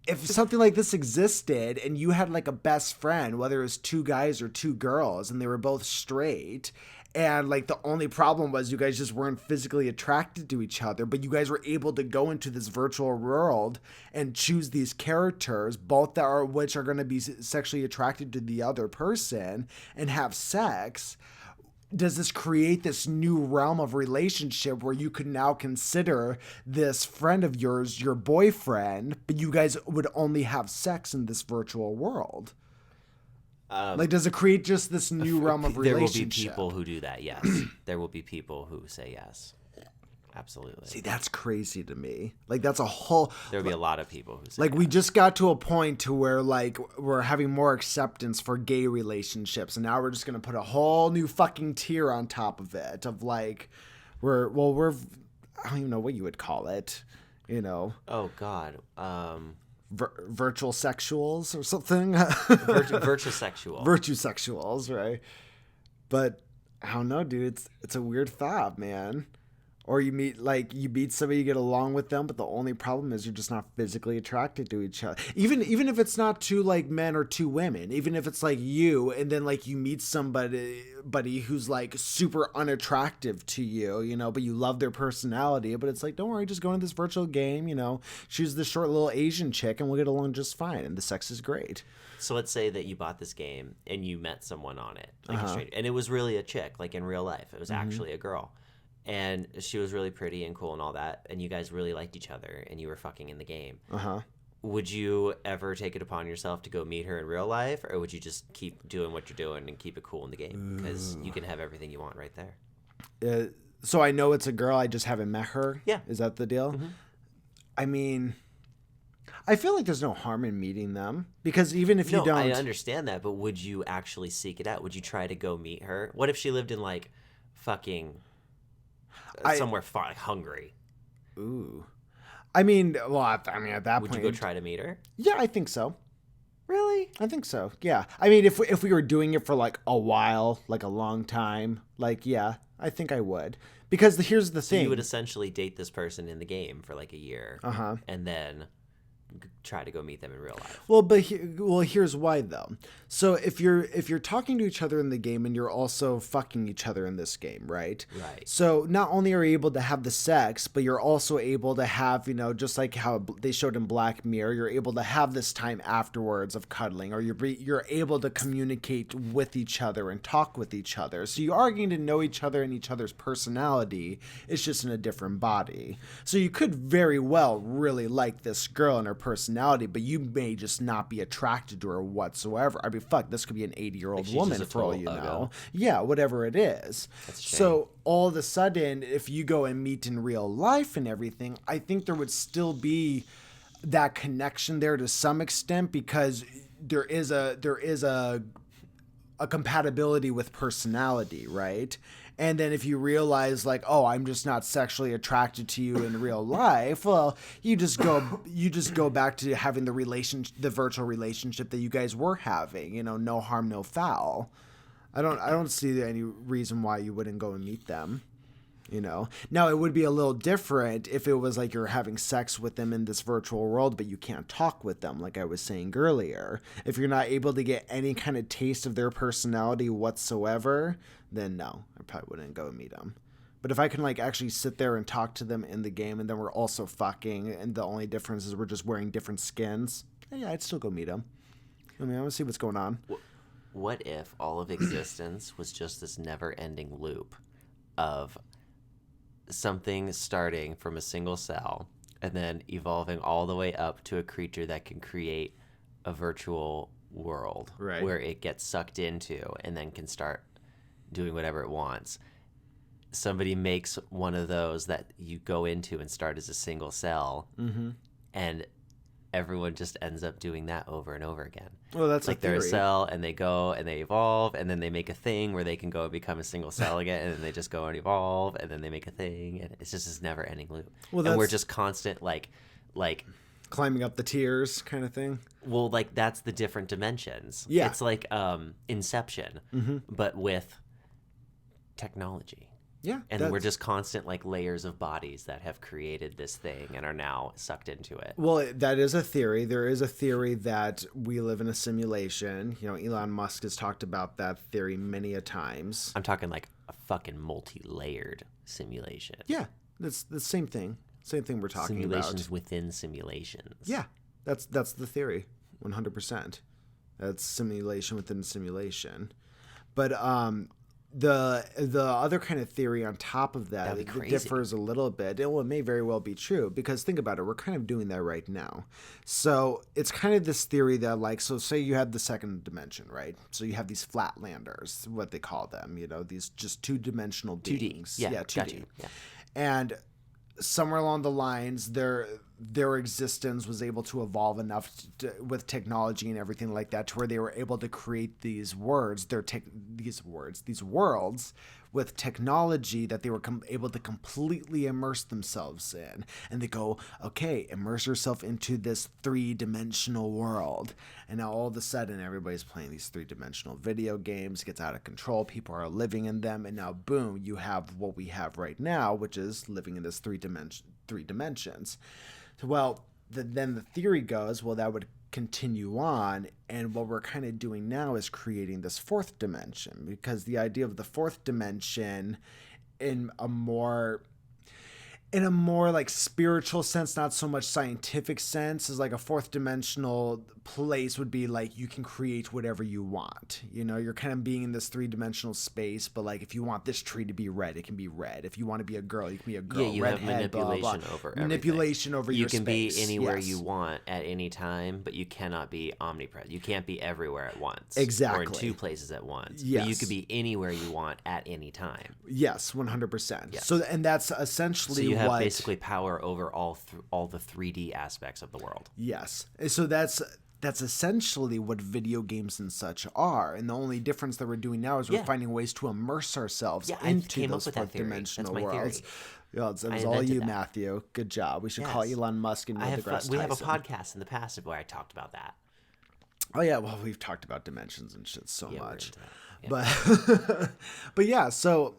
if something like this existed and you had like a best friend, whether it was two guys or two girls, and they were both straight, and like the only problem was you guys just weren't physically attracted to each other, but you guys were able to go into this virtual world and choose these characters, both which are going to be sexually attracted to the other person and have sex. Does this create this new realm of relationship where you could now consider this friend of yours your boyfriend, but you guys would only have sex in this virtual world? Like, does it create just this new realm of relationship? There will be people who do that, yes. There will be people who say yes. Absolutely. See, that's crazy to me. Like, that's a whole... There'll be a lot of people who say like, we just got to a point to where, like, we're having more acceptance for gay relationships, and now we're just going to put a whole new fucking tier on top of it, of, like, we're... I don't even know what you would call it, you know? Oh, God. Virtual sexuals or something? Virtual sexual. Virtue sexuals, right? But, I don't know, dude. It's a weird thought, man. Or you meet somebody, you get along with them, but the only problem is you're just not physically attracted to each other. Even if it's not two like men or two women, even if it's like you, and then like you meet somebody who's like super unattractive to you, you know, but you love their personality, but it's like, don't worry, just go into this virtual game, you know, choose this short little Asian chick and we'll get along just fine, and the sex is great. So let's say that you bought this game and you met someone on it, like a stranger, and it was really a chick, like in real life. It was actually a girl. And she was really pretty and cool and all that, and you guys really liked each other, and you were fucking in the game. Would you ever take it upon yourself to go meet her in real life, or would you just keep doing what you're doing and keep it cool in the game? Because you can have everything you want right there. So I know it's a girl, I just haven't met her? Yeah. Is that the deal? I mean... I feel like there's no harm in meeting them, because even if you don't... I understand that, but would you actually seek it out? Would you try to go meet her? What if she lived in, like, fucking... somewhere far, like Hungary? Ooh. I mean, at that point... Would you go try to meet her? Yeah, I think so. Really? I think so, yeah. I mean, if we were doing it for, like, a while, like a long time, like, yeah, I think I would. Because here's the thing. You would essentially date this person in the game for, like, a year. And then... try to go meet them in real life. Well, here's why though. So if you're talking to each other in the game and you're also fucking each other in this game, right? Right. So not only are you able to have the sex, but you're also able to have, you know, just like how they showed in Black Mirror, you're able to have this time afterwards of cuddling, or you're able to communicate with each other and talk with each other. So you are getting to know each other and each other's personality. It's just in a different body. So you could very well really like this girl and her personality, but you may just not be attracted to her whatsoever. I mean, fuck, this could be an 80-year-old she's woman just a for all total you uggo. know. Yeah, whatever it is. That's a shame. So all of a sudden, if you go and meet in real life and everything, I think there would still be that connection there to some extent, because there is a compatibility with personality, right? And then if you realize like, oh, I'm just not sexually attracted to you in real life, well, you just go back to having the virtual relationship that you guys were having, you know, no harm, no foul. I don't see any reason why you wouldn't go and meet them. You know, now it would be a little different if it was like you're having sex with them in this virtual world, but you can't talk with them, like I was saying earlier. If you're not able to get any kind of taste of their personality whatsoever, then no, I probably wouldn't go and meet them. But if I can like actually sit there and talk to them in the game, and then we're also fucking, and the only difference is we're just wearing different skins, yeah, I'd still go meet them. I mean, I want to see what's going on. What if all of existence was just this never-ending loop of something starting from a single cell and then evolving all the way up to a creature that can create a virtual world, right, where it gets sucked into and then can start doing whatever it wants. Somebody makes one of those that you go into and start as a single cell, and everyone just ends up doing that over and over again. Well, that's like they're a cell, and they go and they evolve, and then they make a thing where they can go and become a single cell again, and then they just go and evolve, and then they make a thing, and it's just this never-ending loop. Well, and we're just constant, like climbing up the tiers kind of thing. Well, like that's the different dimensions. Yeah, it's like Inception, but with technology. Yeah. And we're just constant like layers of bodies that have created this thing and are now sucked into it. Well, that is a theory. There is a theory that we live in a simulation. You know, Elon Musk has talked about that theory many a times. I'm talking like a fucking multi-layered simulation. Yeah, that's the same thing. Same thing we're talking about. Simulations within simulations. Yeah, that's the theory, 100%. That's simulation within simulation. But the other kind of theory on top of that, it differs a little bit. It may very well be true, because think about it, we're kind of doing that right now. So it's kind of this theory that, like, so say you have the second dimension, right? So you have these flatlanders, what they call them, you know, these just two-dimensional beings. 2D. Yeah, 2D. gotcha. Yeah. And somewhere along the lines, their existence was able to evolve enough with technology and everything like that, to where they were able to create these worlds with technology that they were able to completely immerse themselves in. And they go, okay, immerse yourself into this 3-dimensional world. And now all of a sudden everybody's playing these 3-dimensional video games, gets out of control, people are living in them, and now boom, you have what we have right now, which is living in this three dimensions. Well, then the theory goes, well, that would continue on, and what we're kind of doing now is creating this 4th dimension, because the idea of the 4th dimension in a more like spiritual sense, not so much scientific sense, is like a 4th dimensional place would be like you can create whatever you want. You know, you're kind of being in this 3-dimensional space, but like if you want this tree to be red, it can be red. If you want to be a girl, you can be a girl. Yeah, you have manipulation over everything. Manipulation over your space. You can be anywhere you want at any time, but you cannot be omnipresent. You can't be everywhere at once. Exactly. Or in 2 places at once. Yes. But you could be anywhere you want at any time. Yes, 100%. Yes. So, and that's essentially so you have basically power over all the 3D aspects of the world. Yes. So that's essentially what video games and such are. And the only difference that we're doing now is we're finding ways to immerse ourselves into those 4th-dimensional worlds. Yeah, it was all you, Matthew. Good job. We should call Elon Musk and Neil deGrasse Tyson. We have a podcast in the past where I talked about that. Oh, yeah. Well, we've talked about dimensions and shit so much. Yeah. But yeah, so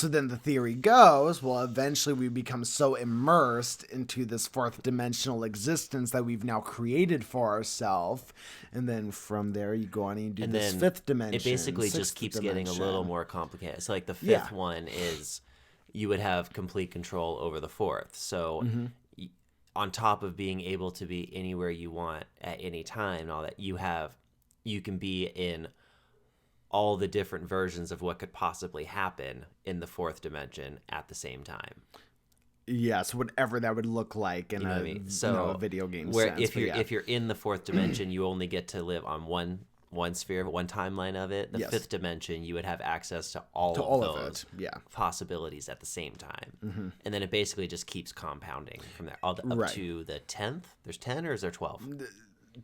then the theory goes, well, eventually we become so immersed into this 4th-dimensional existence that we've now created for ourselves, and then from there you go on and you do this 5th dimension. It basically just keeps getting a little more complicated. So like the 5th one is you would have complete control over the 4th. So on top of being able to be anywhere you want at any time and all that, you can be in all the different versions of what could possibly happen in the 4th dimension at the same time. Yes, whatever that would look like in You know what I mean? So a video game where sense. if you're in the fourth dimension, you only get to live on one sphere, one timeline of it. The fifth dimension, you would have access to all of those possibilities at the same time. And then it basically just keeps compounding from there up to the 10th. There's 10 or is there 12?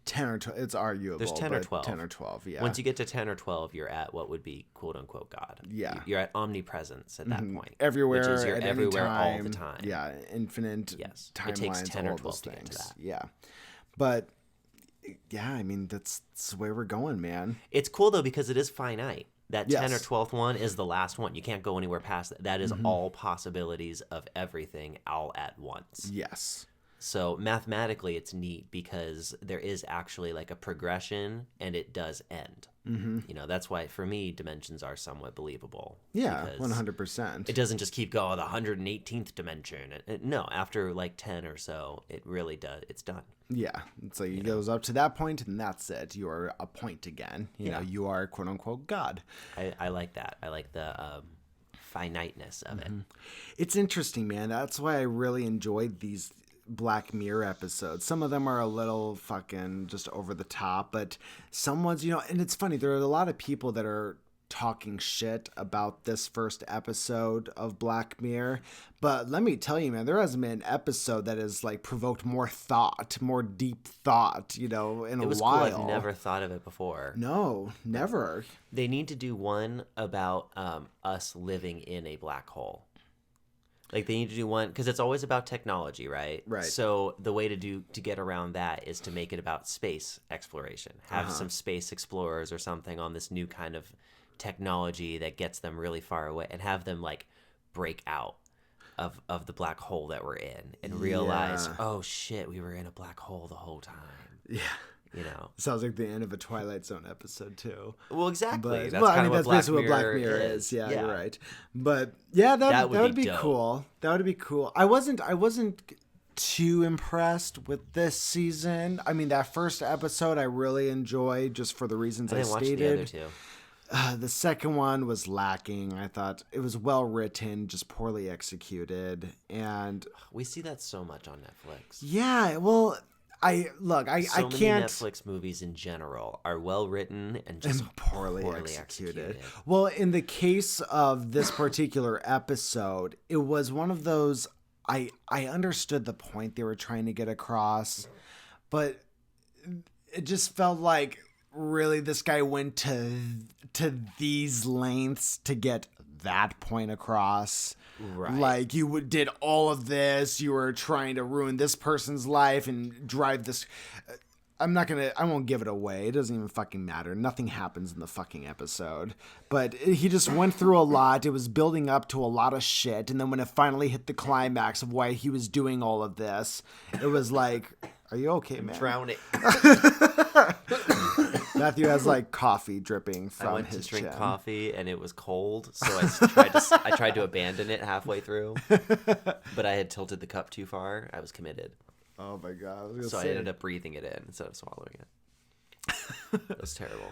10 or 12. It's arguable. There's 10 or 12. 10 or 12, yeah. Once you get to 10 or 12, you're at what would be quote unquote God. Yeah. You're at omnipresence at that point. Everywhere, which is you're at everywhere any time, all the time. Yeah, infinite timelines, it takes 10 or all 12 those to get to things. that. Yeah. But yeah, I mean that's the way we're going, man. It's cool though because it is finite. That 10 or 12th one is the last one. You can't go anywhere past that. That is all possibilities of everything all at once. Yes. So mathematically, it's neat because there is actually like a progression, and it does end. You know, that's why for me, dimensions are somewhat believable. Yeah, 100%. It doesn't just keep going the 118th dimension. No, after like 10 or so, it really does. It's done. Yeah, it's like it goes up to that point, and that's it. You are a point again. You know, you are quote unquote God. I like that. I like the finiteness of it. It's interesting, man. That's why I really enjoyed these Black Mirror episodes. Some of them are a little fucking just over the top, but some ones, you know, and it's funny, there are a lot of people that are talking shit about this first episode of Black Mirror, but let me tell you, man, there hasn't been an episode that has like provoked more thought, more deep thought, you know, in a while. Cool. I've never thought of it before. No, never. They need to do one about us living in a black hole. Like they need to do one because it's always about technology, right? Right. So the way to get around that is to make it about space exploration. Have some space explorers or something on this new kind of technology that gets them really far away, and have them like break out of the black hole that we're in and realize, oh shit, we were in a black hole the whole time. Yeah. You know, sounds like the end of a Twilight Zone episode too. Well, exactly. But, that's basically what Black Mirror is. Yeah, you're right. But yeah, that would be cool. That would be cool. I wasn't too impressed with this season. I mean, that first episode I really enjoyed just for the reasons I stated. Watch the other two. The second one was lacking. I thought it was well written, just poorly executed, and we see that so much on Netflix. Yeah, well. I can't. Many Netflix movies in general are well written and just poorly executed. Well, in the case of this particular episode, it was one of those. I understood the point they were trying to get across, but it just felt like really this guy went to these lengths to get that point across. Right. Like you did all of this, you were trying to ruin this person's life and drive this. I won't give it away. It doesn't even fucking matter. Nothing happens in the fucking episode. But he just went through a lot. It was building up to a lot of shit. And then when it finally hit the climax of why he was doing all of this, it was like, are you okay, man? I'm drowning. Matthew has like coffee dripping from his chin. I went to drink coffee and it was cold, so I tried to abandon it halfway through, but I had tilted the cup too far. I was committed. Oh my god! I ended up breathing it in instead of swallowing it. It was terrible.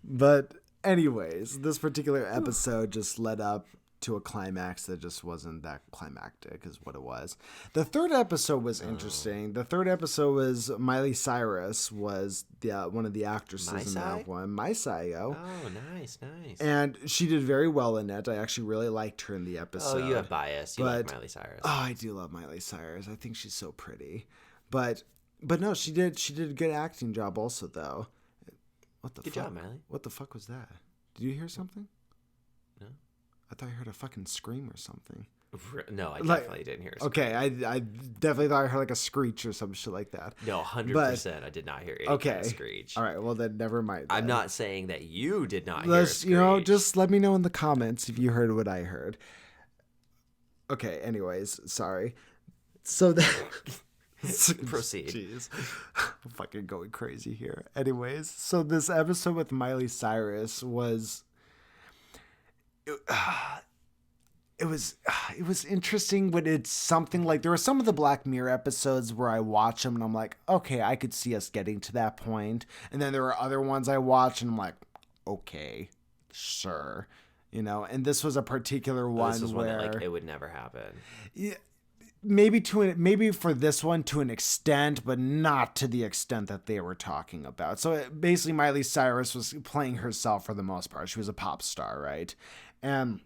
But anyways, this particular episode just led up to a climax that just wasn't that climactic is what it was. The third episode was interesting. The third episode was Miley Cyrus was one of the actresses in that one. Mysayo. Oh, nice. And she did very well in it. I actually really liked her in the episode. Oh, you have bias. You like Miley Cyrus. Oh, I do love Miley Cyrus. I think she's so pretty. But no, she did a good acting job also though. What the Good fuck? job, Miley. What the fuck was that? Did you hear something? No. I thought I heard a fucking scream or something. No, I definitely didn't hear a scream. Okay, I definitely thought I heard like a screech or some shit like that. No, 100%. I did not hear any kind of screech. All right, well then never mind. I'm not saying that you did not hear a screech. You know, just let me know in the comments if you heard what I heard. Okay, anyways, sorry. So that... Proceed. Jeez. I'm fucking going crazy here. Anyways, so this episode with Miley Cyrus was... It was interesting, but it's something like there were some of the Black Mirror episodes where I watch them and I'm like, okay, I could see us getting to that point. And then there are other ones I watch and I'm like, okay, sure. You know, and this was a particular one this was where one that, like, it would never happen. Yeah, maybe for this one to an extent, but not to the extent that they were talking about. So basically, Miley Cyrus was playing herself for the most part. She was a pop star, right? And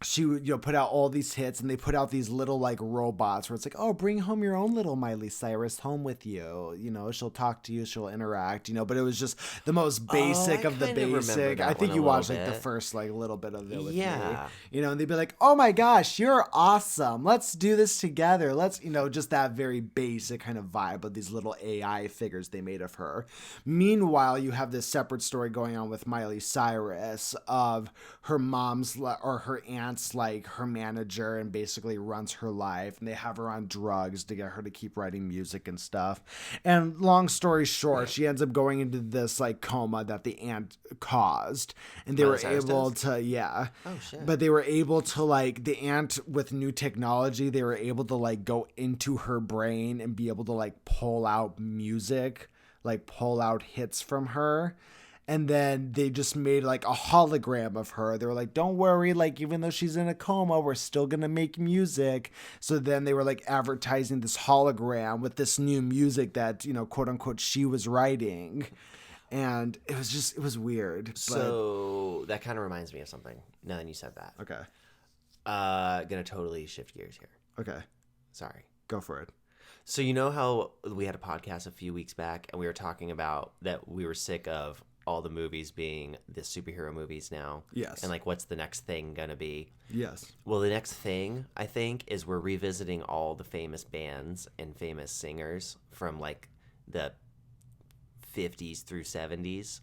she would, put out all these hits, and they put out these little like robots where it's like, oh, bring home your own little Miley Cyrus home with you. She'll talk to you, she'll interact, but it was just the most basic of the basic. I think you watched like the first like little bit of it with me, and they'd be like, oh my gosh, you're awesome. Let's do this together. Let's, just that very basic kind of vibe of these little AI figures they made of her. Meanwhile, you have this separate story going on with Miley Cyrus of her mom's or her aunt's like her manager and basically runs her life, and they have her on drugs to get her to keep writing music and stuff. And long story short, she ends up going into this like coma that the aunt caused, and they were able to but they were able to like the aunt with new technology, they were able to like go into her brain and be able to like pull out music, like pull out hits from her. And then they just made like a hologram of her. They were like, don't worry, like even though she's in a coma, we're still going to make music. So then they were like advertising this hologram with this new music that, quote unquote, she was writing. And it was weird. So that kind of reminds me of something now that you said that. Okay. Gonna totally shift gears here. Okay. Sorry. Go for it. So you know how we had a podcast a few weeks back and we were talking about that we were sick of all the movies being the superhero movies now. Yes. And like, what's the next thing gonna be? Yes. Well, the next thing, I think, is we're revisiting all the famous bands and famous singers from like the 50s through 70s,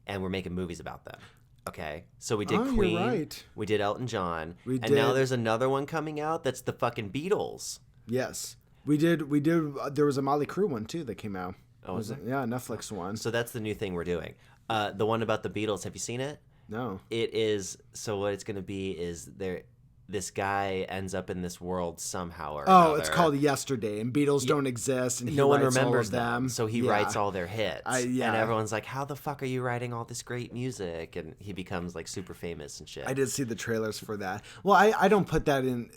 and we're making movies about them. Okay? So we did Queen. You're right. We did Elton John. Now there's another one coming out that's the fucking Beatles. Yes. We did. There was a Motley Crue one too that came out. Oh, was there? Yeah, Netflix one. So that's the new thing we're doing. The one about the Beatles, have you seen it? No. It is, so what it's going to be is this guy ends up in this world somehow or another. It's called Yesterday, and Beatles don't exist, and no one writes remembers all of them. So he writes all their hits. And everyone's like, how the fuck are you writing all this great music? And he becomes like super famous and shit. I did see the trailers for that. Well, I don't put that in...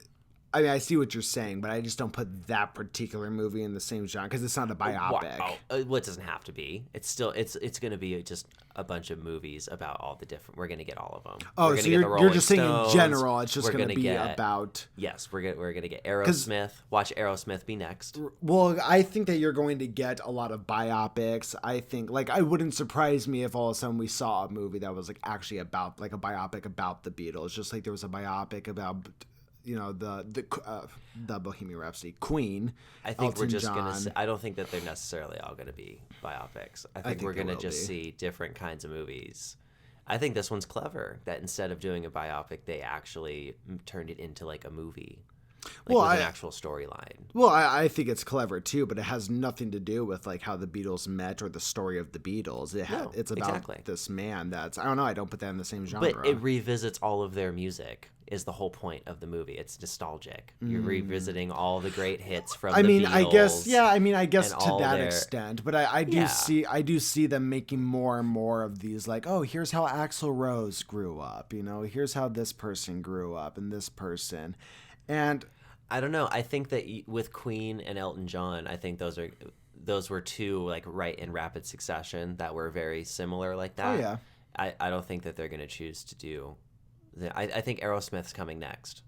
I mean, I see what you're saying, but I just don't put that particular movie in the same genre because it's not a biopic. Well, it doesn't have to be. It's still it's going to be just a bunch of movies about all the different. We're going to get all of them. Oh, so you're just saying in general, it's just going to be about. Yes, we're going to get Aerosmith. Watch Aerosmith be next. Well, I think that you're going to get a lot of biopics. I think I wouldn't surprise me if all of a sudden we saw a movie that was like actually about like a biopic about the Beatles, just like there was a biopic about. The Bohemian Rhapsody, Queen. I think Elton we're just John. gonna. I don't think that they're necessarily all gonna be biopics. I think we're gonna just see different kinds of movies. I think this one's clever. That instead of doing a biopic, they actually turned it into like a movie. With an actual storyline. Well, I think it's clever too, but it has nothing to do with like how the Beatles met or the story of the Beatles. It's about this man that's I don't know. I don't put that in the same genre. But it revisits all of their music. Is the whole point of the movie? It's nostalgic. You're revisiting all the great hits from. The Beatles I guess to that extent, but I do see them making more and more of these. Like, oh, here's how Axl Rose grew up. Here's how this person grew up, and this person. And I don't know. I think that with Queen and Elton John, I think those were two like right in rapid succession that were very similar like that. Oh yeah. I don't think that they're going to choose to do. I think Aerosmith's coming next.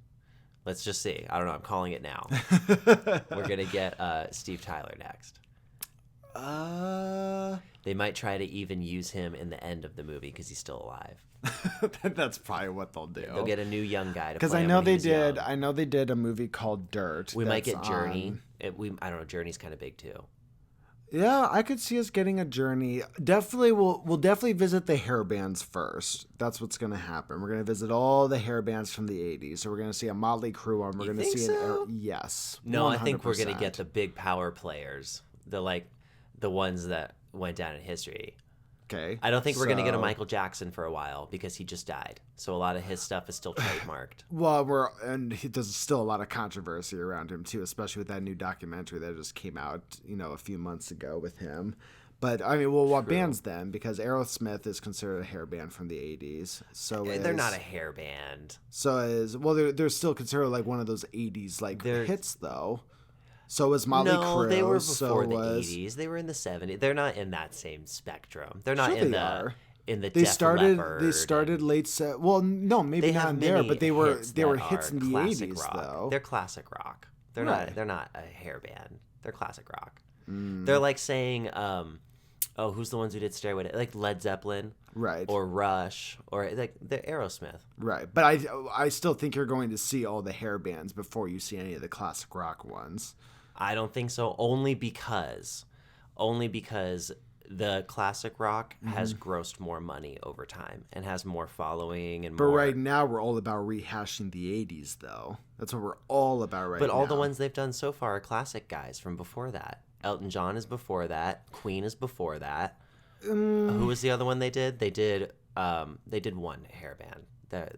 Let's just see. I don't know. I'm calling it now. We're going to get Steve Tyler next. They might try to even use him in the end of the movie because he's still alive. That's probably what they'll do. They'll get a new young guy to play. Because I know they did. I know they did a movie called Dirt. We might get Journey. I don't know. Journey's kind of big too. Yeah, I could see us getting a Journey. Definitely, we'll definitely visit the hair bands first. That's what's going to happen. We're going to visit all the hair bands from the 80s. So we're going to see a Motley Crue one. We're going to see yes. No, 100%. I think we're going to get the big power players. The ones that went down in history. Okay. I don't think we're going to get a Michael Jackson for a while because he just died. So a lot of his stuff is still trademarked. Well, there's still a lot of controversy around him too, especially with that new documentary that just came out, a few months ago with him. But I mean, well, what bands then? Because Aerosmith is considered a hair band from the '80s. So They're not a hair band. So is they're still considered like one of those '80s like hits though. So was Motley Crue. No, they were before the '80s. They were in the '70s. They're not in that same spectrum. They're not in the. They Def started. Leppard They started late set. Well, no, maybe not in there, but they were hits in the '80s though. They're classic rock. They're not a hair band. They're classic rock. Mm. They're like saying, who's the ones who did Stairway to, like Led Zeppelin, right? Or Rush, or like the Aerosmith, right? But I still think you're going to see all the hair bands before you see any of the classic rock ones. I don't think so. Only because the classic rock has grossed more money over time and has more following and but more. Right now we're all about rehashing the '80s, though. That's what we're all about right now. But all the ones they've done so far are classic guys from before that. Elton John is before that. Queen is before that. Who was the other one they did? They did one hair band.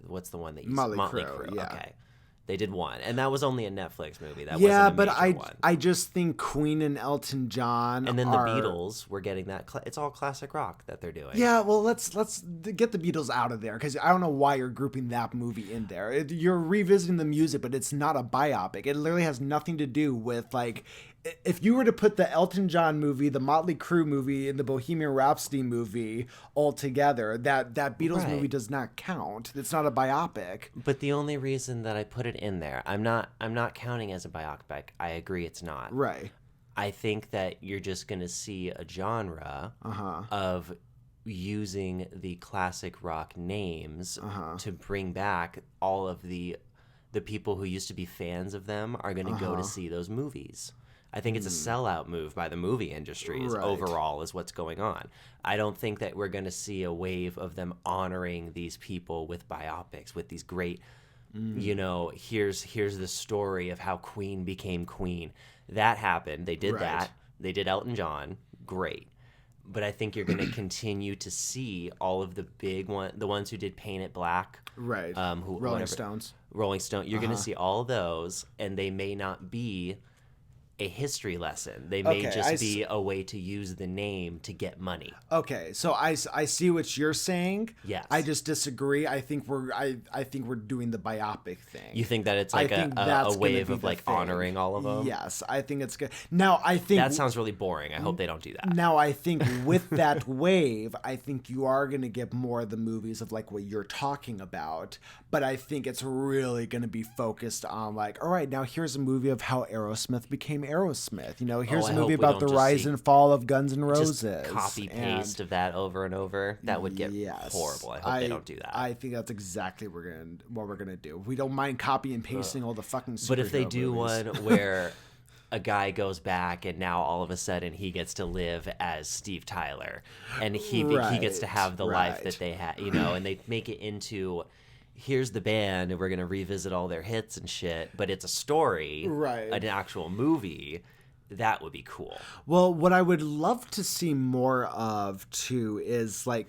What's the one that you Motley Crue? Yeah. Okay. They did one, and that was only a Netflix movie. That yeah, wasn't a major one. I just think Queen and Elton John, and then the Beatles were getting that. It's all classic rock that they're doing. Yeah, well, let's get the Beatles out of there because I don't know why you're grouping that movie in there. You're revisiting the music, but it's not a biopic. It literally has nothing to do with like. If you were to put the Elton John movie, the Motley Crue movie, and the Bohemian Rhapsody movie all together, that Beatles movie does not count. It's not a biopic. But the only reason that I put it in there, I'm not counting as a biopic. I agree, it's not. Right. I think that you're just going to see a genre of using the classic rock names to bring back all of the people who used to be fans of them are going to go to see those movies. I think it's a sellout move by the movie industry overall is what's going on. I don't think that we're going to see a wave of them honoring these people with biopics, with these great, here's the story of how Queen became Queen. That happened. They did that. They did Elton John. Great. But I think you're going to continue to see all of the big the ones who did Paint It Black. Right. Rolling Stones. You're going to see all those, and they may not be a history lesson. They may just be a way to use the name to get money. Okay, so I see what you're saying. Yes. I just disagree. I think we're doing the biopic thing. You think that it's like a wave of like honoring all of them? Yes, I think it's good. Now I think that sounds really boring. I hope they don't do that. Now I think with that wave, I think you are going to get more of the movies of like what you're talking about. But I think it's really going to be focused on like, all right, now here's a movie of how Aerosmith became Aerosmith. Here's a movie about the rise and fall of Guns N' Roses. Just copy paste of that over and over. That would get horrible. I hope they don't do that. I think that's exactly what we're gonna do. We don't mind copy and pasting all the fucking superhero But if they do movies. one where a guy goes back and now all of a sudden he gets to live as Steve Tyler and he gets to have the life that they had, and they make it into here's the band and we're going to revisit all their hits and shit, but it's a story, an actual movie, that would be cool. Well, what I would love to see more of too is like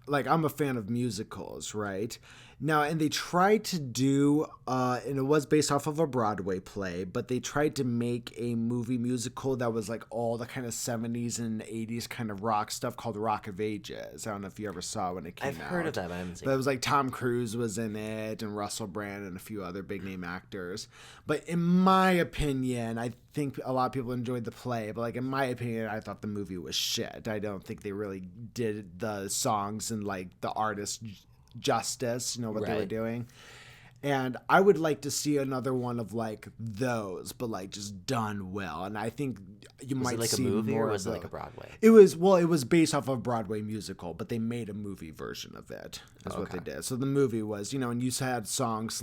I'm a fan of musicals, right? Now, and they tried to do, and it was based off of a Broadway play, but they tried to make a movie musical that was like all the kind of 70s and 80s kind of rock stuff called Rock of Ages. I don't know if you ever saw when it came out. I've heard of that, but I haven't seen it. But it was like Tom Cruise was in it, and Russell Brand, and a few other big name actors. But in my opinion, I think a lot of people enjoyed the play, but like in my opinion, I thought the movie was shit. I don't think they really did the songs and like the artist justice, what they were doing. And I would like to see another one of like those, but like just done well. And I think you might see more. Was it like a movie or was it like a Broadway? It was based off of a Broadway musical, but they made a movie version of it. That's what they did. So the movie was, and you had songs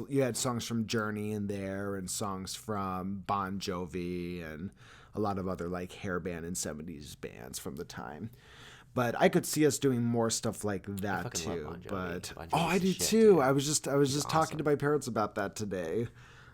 from Journey in there and songs from Bon Jovi and a lot of other like hair band and 70s bands from the time. But I could see us doing more stuff like that too. Bon I do too. Dude. I was just talking to my parents about that today.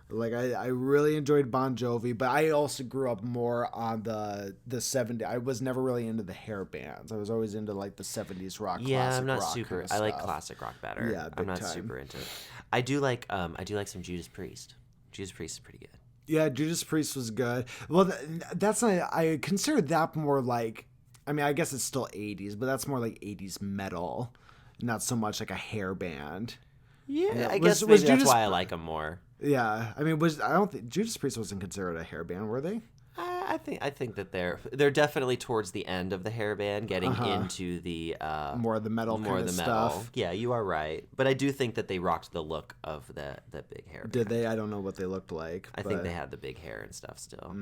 Like I really enjoyed Bon Jovi, but I also grew up more on the 70s. I was never really into the hair bands. I was always into like the 70s rock. Yeah, I'm not rock super. Kind of I like classic rock better. Yeah, I'm not time. Super into it. I do like some Judas Priest. Judas Priest is pretty good. Yeah, Judas Priest was good. Well, that's not. I consider that more like. I mean, I guess it's still 80s, but that's more like 80s metal, not so much like a hair band. Yeah, I guess maybe that's why I like them more. Yeah, I mean, I don't think Judas Priest wasn't considered a hair band, were they? I think that they're definitely towards the end of the hair band, getting into the more of the metal kind of stuff. Yeah, you are right, but I do think that they rocked the look of the big hair band. Did they? I don't know what they looked like. I think they had the big hair and stuff still,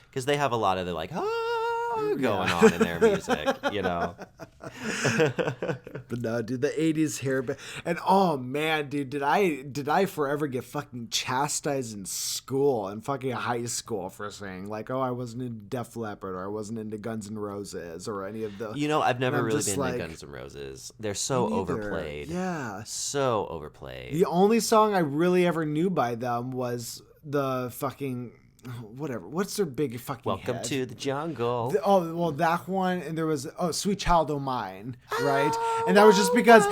because they have a lot of the like going on in their music, you know. But no, dude, the 80s hair band. And oh man, dude, did I forever get fucking chastised in school, in fucking high school, for saying like, oh, I wasn't into Def Leppard, or I wasn't into Guns N' Roses, or any of the. You know, I've never really been into Guns N' Roses. They're so overplayed. Yeah, so overplayed. The only song I really ever knew by them was the fucking. Whatever. What's their big fucking Welcome hit? to the jungle. That one, and there was Sweet Child O' Mine, right? And that was just because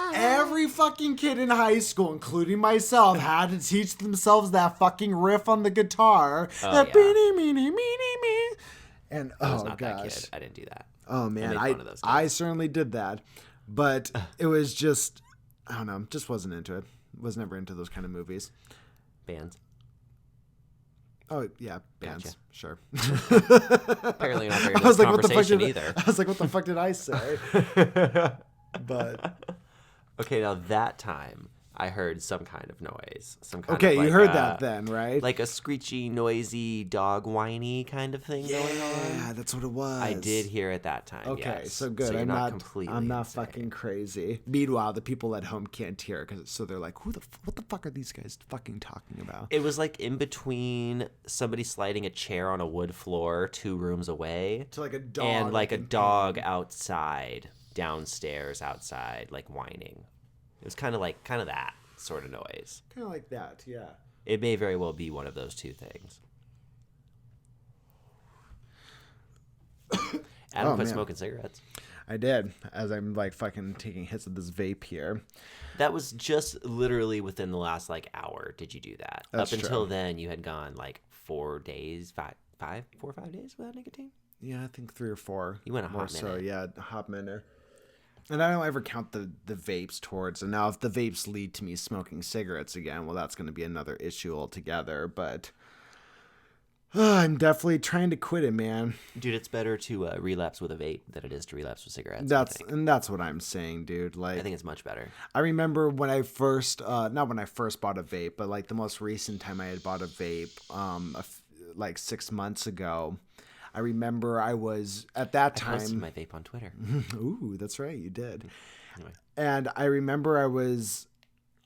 every fucking kid in high school, including myself, had to teach themselves that fucking riff on the guitar. Beanie, meanie, meanie, me. And I was not that kid. I didn't do that. Oh man, I certainly did that, but it was just, I don't know, just wasn't into it. Was never into those kind of movies. Bands. Oh yeah, bands. Gotcha. Sure. Apparently not very good conversation either. I was like, what the fuck did I say? But okay, now that time I heard some kind of noise. Okay, you heard that then, right? Like a screechy, noisy, dog whiny kind of thing going on. Yeah, that's what it was. I did hear it that time. Okay, yes. so good. So I'm not insane. fucking crazy. Meanwhile, the people at home can't hear, so they're like, what the fuck are these guys fucking talking about? It was like in between somebody sliding a chair on a wood floor 2 rooms away to like a dog, and like a dog downstairs outside, like whining. It was kind of that sort of noise. Kind of like that, yeah. It may very well be one of those 2 things. Adam quit smoking cigarettes. I did, as I'm like fucking taking hits of this vape here. That was just literally within the last like hour. Did you do that? That's Up until true. then, you had gone like 4 days, 4 or 5 days without nicotine. Yeah, I think 3 or 4. You went a hot minute. So yeah, a hot minute. And I don't ever count the vapes towards. And now if the vapes lead to me smoking cigarettes again, well, that's going to be another issue altogether. But I'm definitely trying to quit it, man. Dude, it's better to relapse with a vape than it is to relapse with cigarettes. That's what I'm saying, dude. Like, I think it's much better. I remember when I first, not when I first bought a vape, but like the most recent time I had bought a vape, like 6 months ago. I remember I was at that time. I posted my vape on Twitter. Ooh, that's right, you did. Anyway. And I remember I was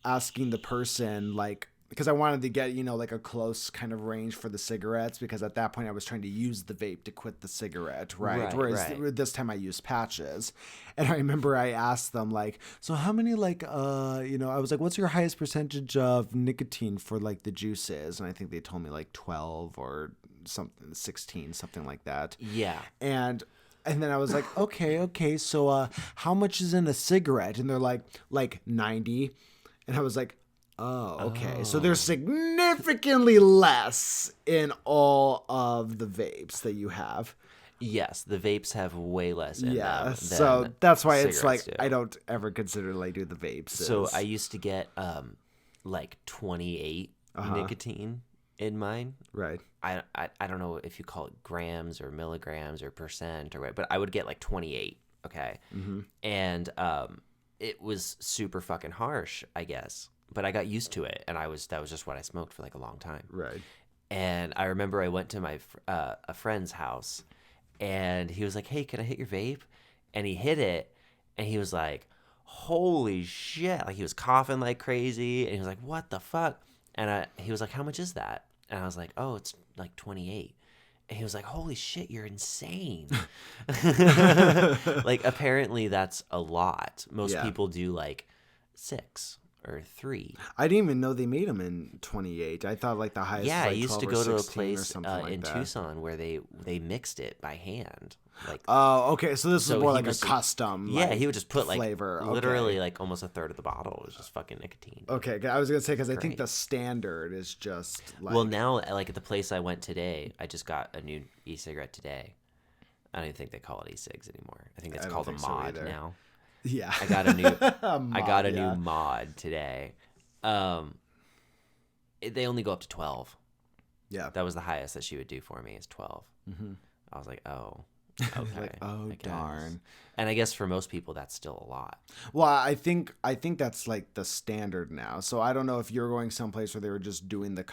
asking the person, like, because I wanted to get, like a close kind of range for the cigarettes, because at that point I was trying to use the vape to quit the cigarette, right? Whereas this time I used patches. And I remember I asked them, like, so how many, like, I was like, what's your highest percentage of nicotine for, like, the juices? And I think they told me, like, 12 or something, 16, something like that. Yeah. And then I was like, okay, so how much is in a cigarette? And they're like 90. And I was like, oh, okay. So there's significantly less in all of the vapes that you have. Yes, the vapes have way less in them. Than so that's why it's like do. I don't ever consider like do the vapes. So I used to get like 28 nicotine in mine. Right. I don't know if you call it grams or milligrams or percent or what, but I would get like 28. Okay. Mm-hmm. And it was super fucking harsh, I guess. But I got used to it, and that was just what I smoked for like a long time. Right. And I remember I went to my a friend's house, and he was like, "Hey, can I hit your vape?" And he hit it, and he was like, "Holy shit!" Like he was coughing like crazy, and he was like, "What the fuck?" And he was like, "How much is that?" And I was like, "Oh, it's like 28." And he was like, "Holy shit, you're insane!" Like apparently that's a lot. Most people do like 6. Or 3. I didn't even know they made them in 28. I thought like the highest. Yeah, like I used to go to a place like in that. Tucson where they mixed it by hand. Like, oh, okay. So this is more like a custom. Yeah, like, he would just put flavor. Like literally like almost a third of the bottle was just fucking nicotine. Okay, I was gonna say because I think the standard is just like. Well, now like at the place I went today, I just got a new e-cigarette today. I don't even think they call it e-cigs anymore. I think it's I don't called a think so mod either. now. Yeah. I got a new Mod, new mod today. They only go up to 12. Yeah. That was the highest that she would do for me is 12. Mm-hmm. I was like, oh, okay. Like, oh, I guess. darn. And I guess for most people, that's still a lot. Well, I think that's like the standard now. So I don't know if you're going someplace where they were just doing the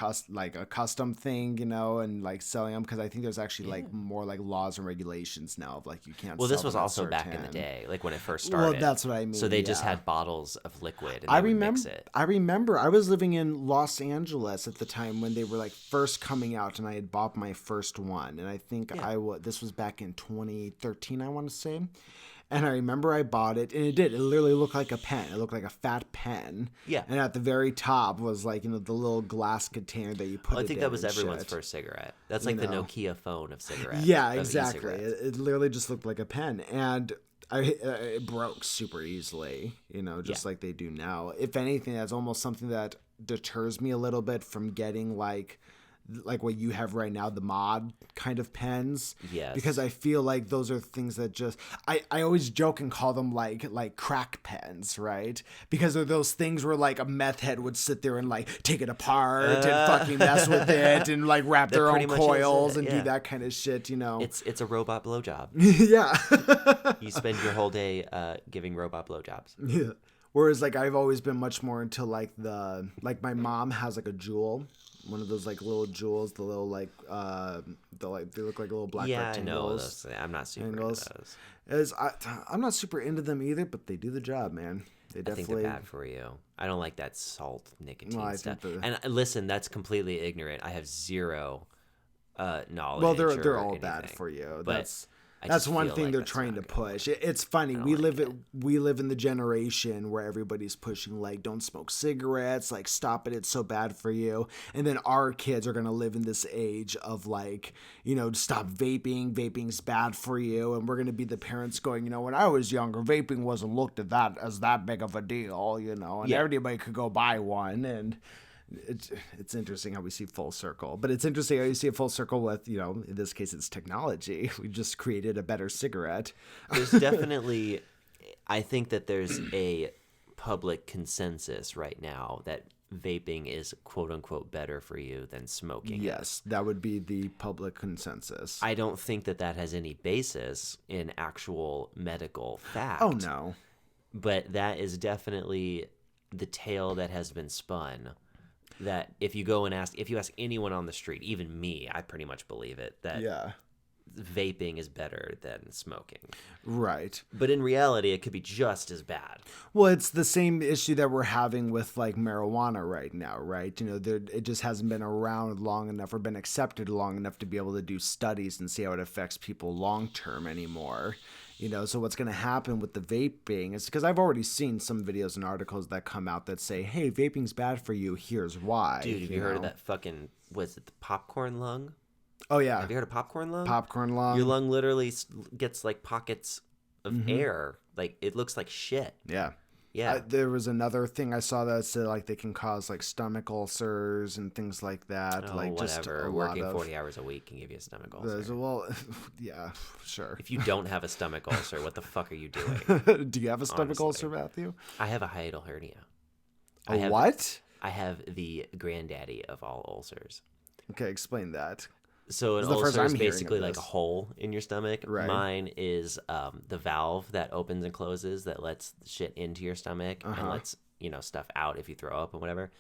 a custom thing, you know, and like selling them, because I think there's actually like more like laws and regulations now of like you can't. Well, this sell was them at also back in the certain- day, like when it first started. Well, that's what I mean. So they just yeah. had bottles of liquid, and I they would remember. mix it. I remember. I was living in Los Angeles at the time when they were like first coming out, and I had bought my first one, and I think this was back in 2013, I want to say. And I remember I bought it, and it literally looked like a pen. It looked like a fat pen. Yeah. And at the very top was like, you know, the little glass container that you put I think in that was and everyone's shit. first cigarette. That's like the Nokia phone of cigarettes. Yeah, of exactly. e-cigarettes. It literally just looked like a pen. And it broke super easily, you know, just like they do now. If anything, that's almost something that deters me a little bit from getting like what you have right now, the mod kind of pens. Yes. Because I feel like those are things that just I always joke and call them like crack pens, right? Because they're those things where like a meth head would sit there and like take it apart and fucking mess with it and like wrap their own coils and do that kind of shit, you know. It's a robot blowjob. Yeah. You spend your whole day giving robot blowjobs. Yeah. Whereas like I've always been much more into like my mom has like a jewel. One of those like little jewels, the little like they look like little black rectangles. I know those. I'm not super into those. I'm not super into them either, but they do the job, man. They definitely. I think they're bad for you. I don't like that salt nicotine stuff. And listen, that's completely ignorant. I have zero knowledge. Well, they're all anything, bad for you. But That's one thing they're trying to push. It's funny. We live in the generation where everybody's pushing like, don't smoke cigarettes, like stop it, it's so bad for you. And then our kids are gonna live in this age of like, you know, stop vaping. Vaping's bad for you. And we're gonna be the parents going, you know, when I was younger, vaping wasn't looked at that as that big of a deal, you know, and everybody could go buy one. And it's interesting how we see full circle, but it's interesting how you see a full circle with, you know, in this case it's technology. We just created a better cigarette. There's definitely, I think that there's a public consensus right now that vaping is quote unquote better for you than smoking. Yes, that would be the public consensus. I don't think that has any basis in actual medical fact. Oh no. But that is definitely the tale that has been spun. That if you ask anyone on the street, even me, I pretty much believe it, that vaping is better than smoking. Right. But in reality, it could be just as bad. Well, it's the same issue that we're having with like marijuana right now, right? You know, it just hasn't been around long enough or been accepted long enough to be able to do studies and see how it affects people long term anymore. You know, so what's going to happen with the vaping is because I've already seen some videos and articles that come out that say, hey, vaping's bad for you. Here's why. Dude, have you heard of that fucking, was it the popcorn lung? Oh, yeah. Have you heard of popcorn lung? Popcorn lung. Your lung literally gets like pockets of air. Like it looks like shit. Yeah. Yeah. There was another thing I saw that said like they can cause like stomach ulcers and things like that. Oh, like whatever. Just a Working lot of 40 hours a week can give you a stomach ulcer. Well, yeah, sure. If you don't have a stomach ulcer, what the fuck are you doing? Do you have a stomach ulcer, Matthew? I have a hiatal hernia. What? I have the granddaddy of all ulcers. Okay, explain that. So an ulcer is basically like a hole in your stomach. Right. Mine is the valve that opens and closes that lets shit into your stomach and lets, you know, stuff out if you throw up and whatever.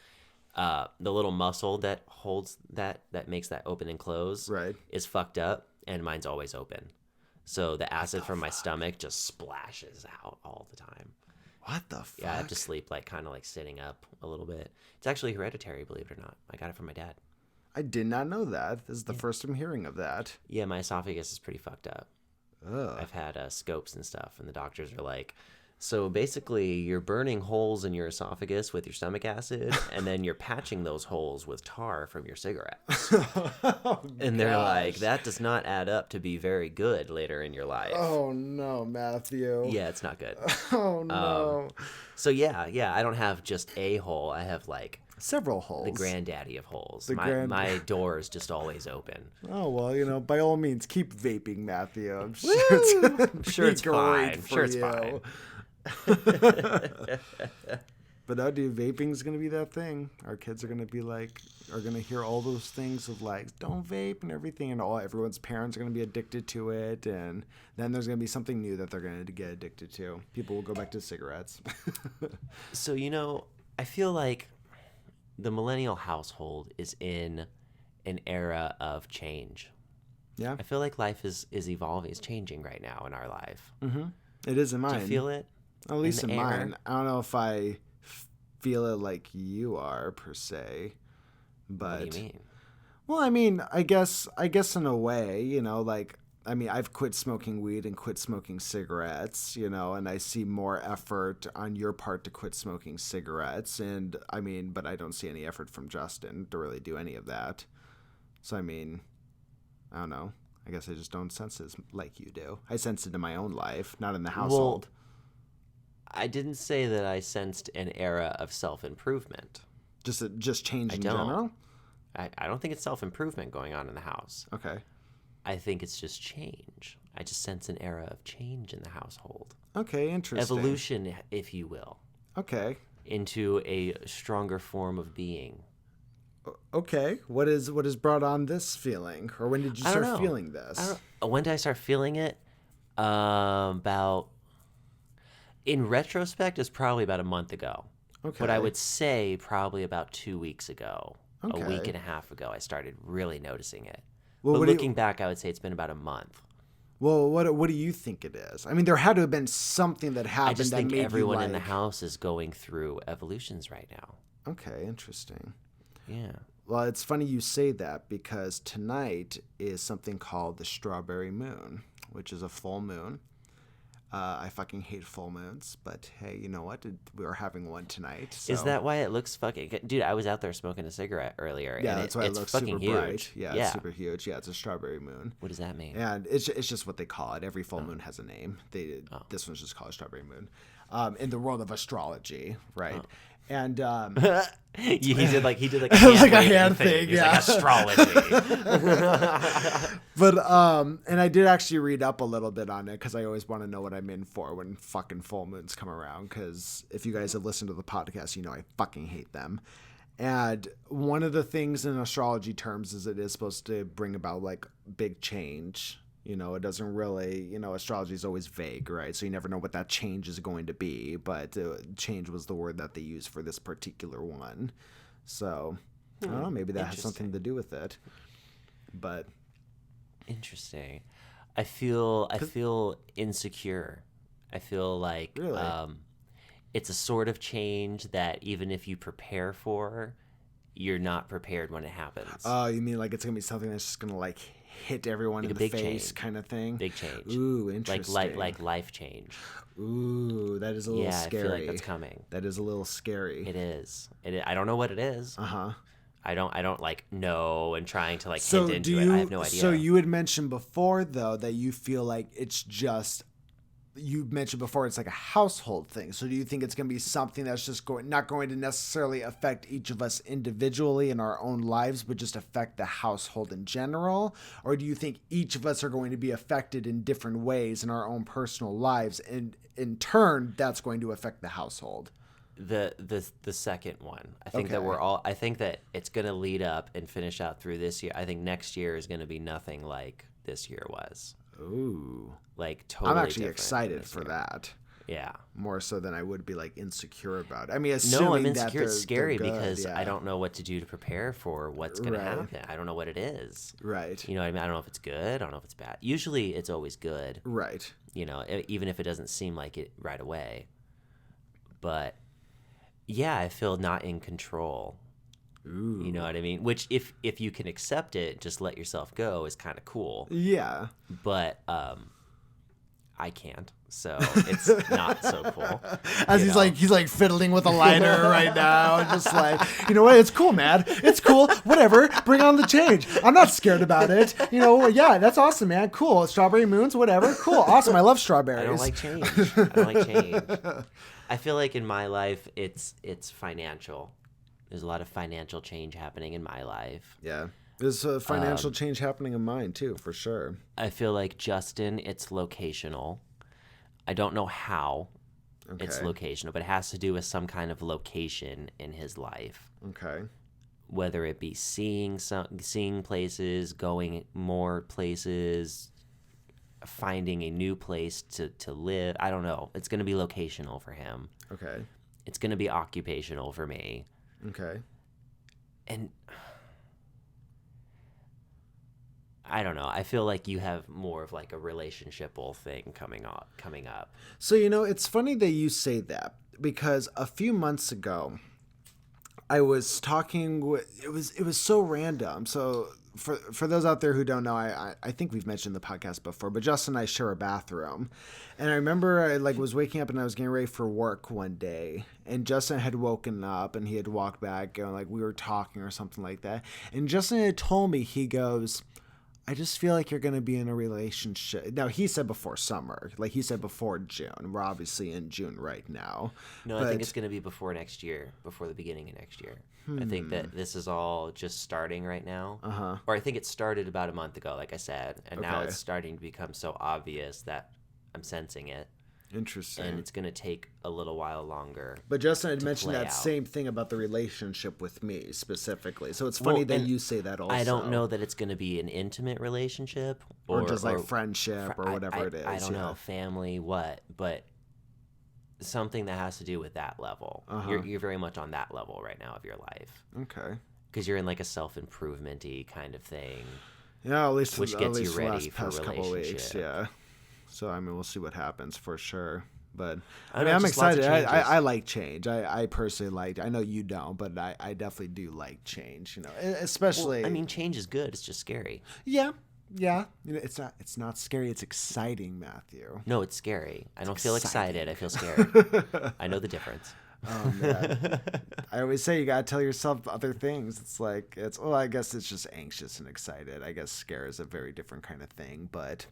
The little muscle that holds that makes that open and close is fucked up, and mine's always open. So the acid from my stomach just splashes out all the time. What the fuck? Yeah, I have to sleep like kind of like sitting up a little bit. It's actually hereditary, believe it or not. I got it from my dad. I did not know that. This is the first I'm hearing of that. Yeah, my esophagus is pretty fucked up. Ugh. I've had scopes and stuff, and the doctors are like, so basically you're burning holes in your esophagus with your stomach acid, and then you're patching those holes with tar from your cigarettes. And they're like, that does not add up to be very good later in your life. Oh, no, Matthew. Yeah, it's not good. Oh, no. So yeah, I don't have just a hole. I have like Several holes. The granddaddy of holes. The My door is just always open. Oh, well, by all means, keep vaping, Matthew. I'm sure I'm sure it's fine. I'm sure it's fine. But no, dude, vaping's going to be that thing. Our kids are going to be are going to hear all those things of don't vape and everything. And everyone's parents are going to be addicted to it. And then there's going to be something new that they're going to get addicted to. People will go back to cigarettes. So, I feel like the millennial household is in an era of change. Yeah. I feel like life is evolving. It's changing right now in our life. Mm-hmm. It is in mine. Do you feel it? At least in mine. I don't know if I feel it like you are, per se. But, what do you mean? Well, I guess in a way, I've quit smoking weed and quit smoking cigarettes, and I see more effort on your part to quit smoking cigarettes. And but I don't see any effort from Justin to really do any of that. So, I don't know. I guess I just don't sense it like you do. I sense it in my own life, not in the household. Well, I didn't say that I sensed an era of self-improvement. Just change in general? I don't think it's self-improvement going on in the house. Okay. I think it's just change. I just sense an era of change in the household. Okay, interesting. Evolution, if you will. Okay. Into a stronger form of being. Okay. What is brought on this feeling? Or when did you start feeling this? When did I start feeling it? In retrospect, it's probably about a month ago. Okay. But I would say probably about 2 weeks ago. Okay. A week and a half ago, I started really noticing it. Well, but looking back, I would say it's been about a month. Well, what do you think it is? There had to have been something that happened. I just that think made everyone in the house is going through evolutions right now. Okay, interesting. Yeah. Well, it's funny you say that because tonight is something called the Strawberry Moon, which is a full moon. I fucking hate full moons, but hey, you know what? We are having one tonight. So. Is that why it looks fucking... Dude, I was out there smoking a cigarette earlier. Yeah, and that's why it looks fucking super huge. bright. Yeah, it's super huge. Yeah, it's a strawberry moon. What does that mean? And it's just what they call it. Every full moon has a name. This one's just called strawberry moon. In the world of astrology, right? Oh. And he did like a like a hand thing, He's yeah. like astrology. But and I did actually read up a little bit on it because I always want to know what I'm in for when fucking full moons come around. Because if you guys have listened to the podcast, you know I fucking hate them. And one of the things in astrology terms is it is supposed to bring about like big change. It doesn't really, astrology is always vague, right? So you never know what that change is going to be. But change was the word that they used for this particular one. So, I don't know, maybe that has something to do with it. But. Interesting. I feel insecure. I feel like really? It's a sort of change that even if you prepare for, you're not prepared when it happens. Oh, you mean like it's going to be something that's just going to like hit everyone in the face change. Kind of thing? Big change. Ooh, interesting. Like life change. Ooh, that is a little scary. I feel like that's coming. That is a little scary. It is. I don't know what it is. Uh-huh. I don't like know and trying to like hint into it. I have no idea. So you had mentioned before though that you feel like it's just you mentioned before it's like a household thing. So do you think it's going to be something that's just not going to necessarily affect each of us individually in our own lives, but just affect the household in general? Or do you think each of us are going to be affected in different ways in our own personal lives, and in turn that's going to affect the household? The second one. I think that I think that it's going to lead up and finish out through this year. I think next year is going to be nothing like this year was. Ooh. Like totally. I'm actually excited for that. Yeah. More so than I would be like insecure about it. Assuming I'm insecure. It's scary good, because I don't know what to do to prepare for what's going to happen. I don't know what it is. Right. You know what I mean? I don't know if it's good. I don't know if it's bad. Usually it's always good. Right. Even if it doesn't seem like it right away. But yeah, I feel not in control. Ooh. You know what I mean? Which if you can accept it, just let yourself go is kind of cool. Yeah. But I can't, so it's not so cool. As he's like fiddling with a lighter right now, and just like, you know what? It's cool, man. It's cool. Whatever. Bring on the change. I'm not scared about it. Yeah, that's awesome, man. Cool. Strawberry moons, whatever. Cool. Awesome. I love strawberries. I don't like change. I feel like in my life, it's financial. There's a lot of financial change happening in my life. Yeah. There's a financial change happening in mine, too, for sure. I feel like Justin, it's locational. I don't know how it's locational, but it has to do with some kind of location in his life. Okay. Whether it be seeing places, going more places, finding a new place to live. I don't know. It's going to be locational for him. Okay. It's going to be occupational for me. Okay. And I don't know. I feel like you have more of like a relationshipal thing coming up. So, it's funny that you say that, because a few months ago, I was talking with, it was so random. So for those out there who don't know, I think we've mentioned the podcast before, but Justin and I share a bathroom. And I remember I was waking up and I was getting ready for work one day, and Justin had woken up and he had walked back and we were talking or something like that. And Justin had told me, he goes, I just feel like you're going to be in a relationship. Now, he said before summer. He said before June. We're obviously in June right now. No, I think it's going to be before next year, before the beginning of next year. I think that this is all just starting right now. Uh-huh. Or I think it started about a month ago, like I said. And now it's starting to become so obvious that I'm sensing it. Interesting. And it's going to take a little while longer. But Justin had mentioned that same thing about the relationship with me specifically. So it's funny that you say that also. I don't know that it's going to be an intimate relationship. Or just friendship or whatever it is. I don't know, family, what. But something that has to do with that level. Uh-huh. You're very much on that level right now of your life. Okay. Because you're in a self-improvement-y kind of thing. Yeah, at least which gets you ready for past relationship. Couple weeks, yeah. So, we'll see what happens for sure. But, I'm excited. I like change. I personally I know you don't, but I definitely do like change, especially. Well, change is good. It's just scary. Yeah. Yeah. It's not scary. It's exciting, Matthew. No, it's scary. I don't feel excited. I feel scared. I know the difference. Oh, man. I always say you got to tell yourself other things. I guess it's just anxious and excited. I guess scare is a very different kind of thing, but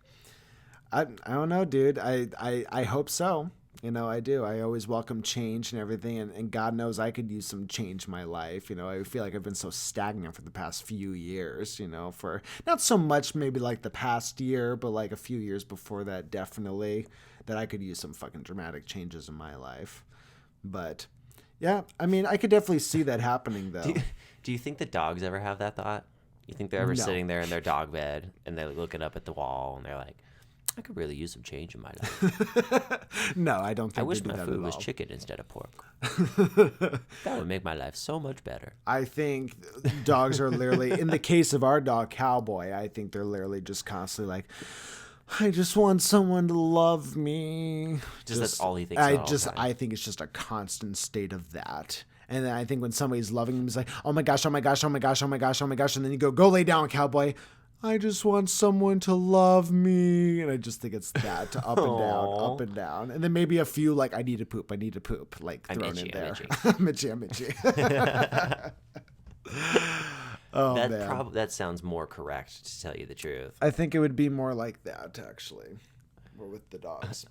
I don't know, dude. I hope so. I do. I always welcome change and everything, and God knows I could use some change in my life. I feel like I've been so stagnant for the past few years, for not so much maybe the past year, but a few years before that, definitely, that I could use some fucking dramatic changes in my life. But yeah, I could definitely see that happening, though. Do you think the dogs ever have that thought? You think they're ever sitting there in their dog bed and they're looking up at the wall and they're like, I could really use some change in my life. No, I don't think I wish they do my that food at was all. chicken instead of pork. That would make my life so much better. I think dogs are literally, in the case of our dog, Cowboy, I think they're literally just constantly like, I just want someone to love me. That's all he thinks about. I think it's just a constant state of that. And then I think when somebody's loving him, he's like, oh my gosh, oh my gosh, oh my gosh, oh my gosh, oh my gosh. And then you go lay down, Cowboy. I just want someone to love me. And I just think it's that up and down, up and down. And then maybe a few I need to poop, thrown in there. I'm itchy. Oh, man. That sounds more correct, to tell you the truth. I think it would be more like that, actually, or with the dogs.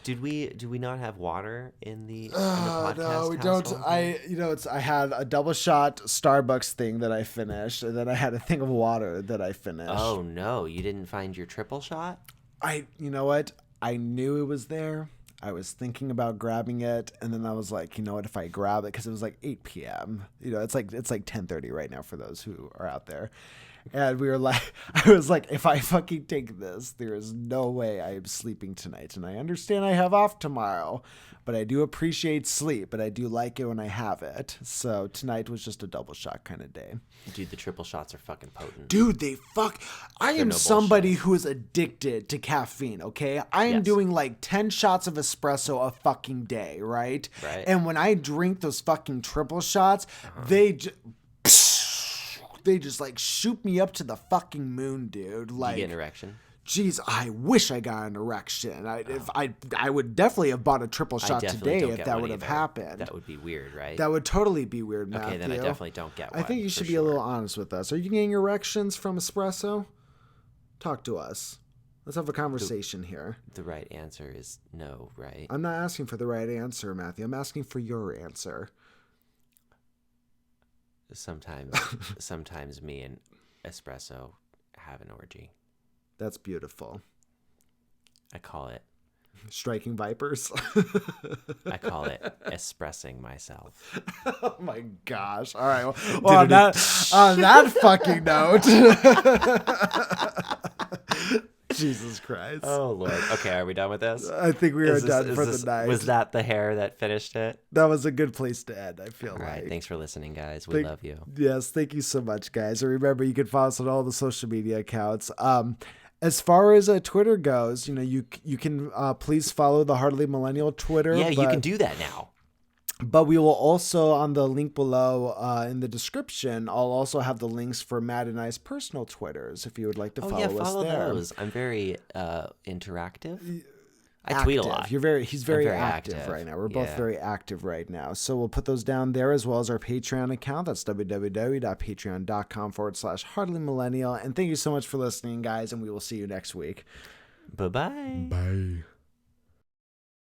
Do we not have water in the podcast? No, we don't. I had a double shot Starbucks thing that I finished, and then I had a thing of water that I finished. Oh no, you didn't find your triple shot? You know what? I knew it was there. I was thinking about grabbing it, and then I was like, you know what? If I grab it, because it was 8 p.m. It's like 10:30 right now for those who are out there. And I was like, if I fucking take this, there is no way I am sleeping tonight. And I understand I have off tomorrow, but I do appreciate sleep, but I do like it when I have it. So tonight was just a double shot kind of day. Dude, the triple shots are fucking potent. Dude, I am somebody who is addicted to caffeine, okay? I am doing 10 shots of espresso a fucking day, right? Right. And when I drink those fucking triple shots, they just shoot me up to the fucking moon, dude. You get an erection? Jeez, I wish I got an erection. I would definitely have bought a triple shot today if that would have happened. That would be weird, right? That would totally be weird, Matthew. Okay, then I definitely don't get one. I think you should be a little honest with us. Are you getting erections from espresso? Talk to us. Let's have a conversation here. The right answer is no, right? I'm not asking for the right answer, Matthew. I'm asking for your answer. sometimes me and Espresso have an orgy. That's beautiful. I call it Striking vipers. I call it expressing myself. Oh my gosh. All right. Well, on that fucking note. Jesus Christ. Oh Lord. Okay, are we done with this? I think we are done for the night. Was that the hair that finished it? That was a good place to end, I feel All like. right, thanks for listening, guys. We love you. Yes, thank you so much, guys. And remember, you can follow us on all the social media accounts. As far as Twitter goes, you can please follow the Hardly Millennial Twitter. Yeah, you can do that now. But we will also, on the link below in the description, I'll also have the links for Matt and I's personal Twitters if you would like to follow us there. Those. I'm very interactive. I tweet a lot. He's very active right now. We're both very active right now. So we'll put those down there as well as our Patreon account. That's www.patreon.com/Hardly Millennial. And thank you so much for listening, guys. And we will see you next week. Bye-bye. Bye.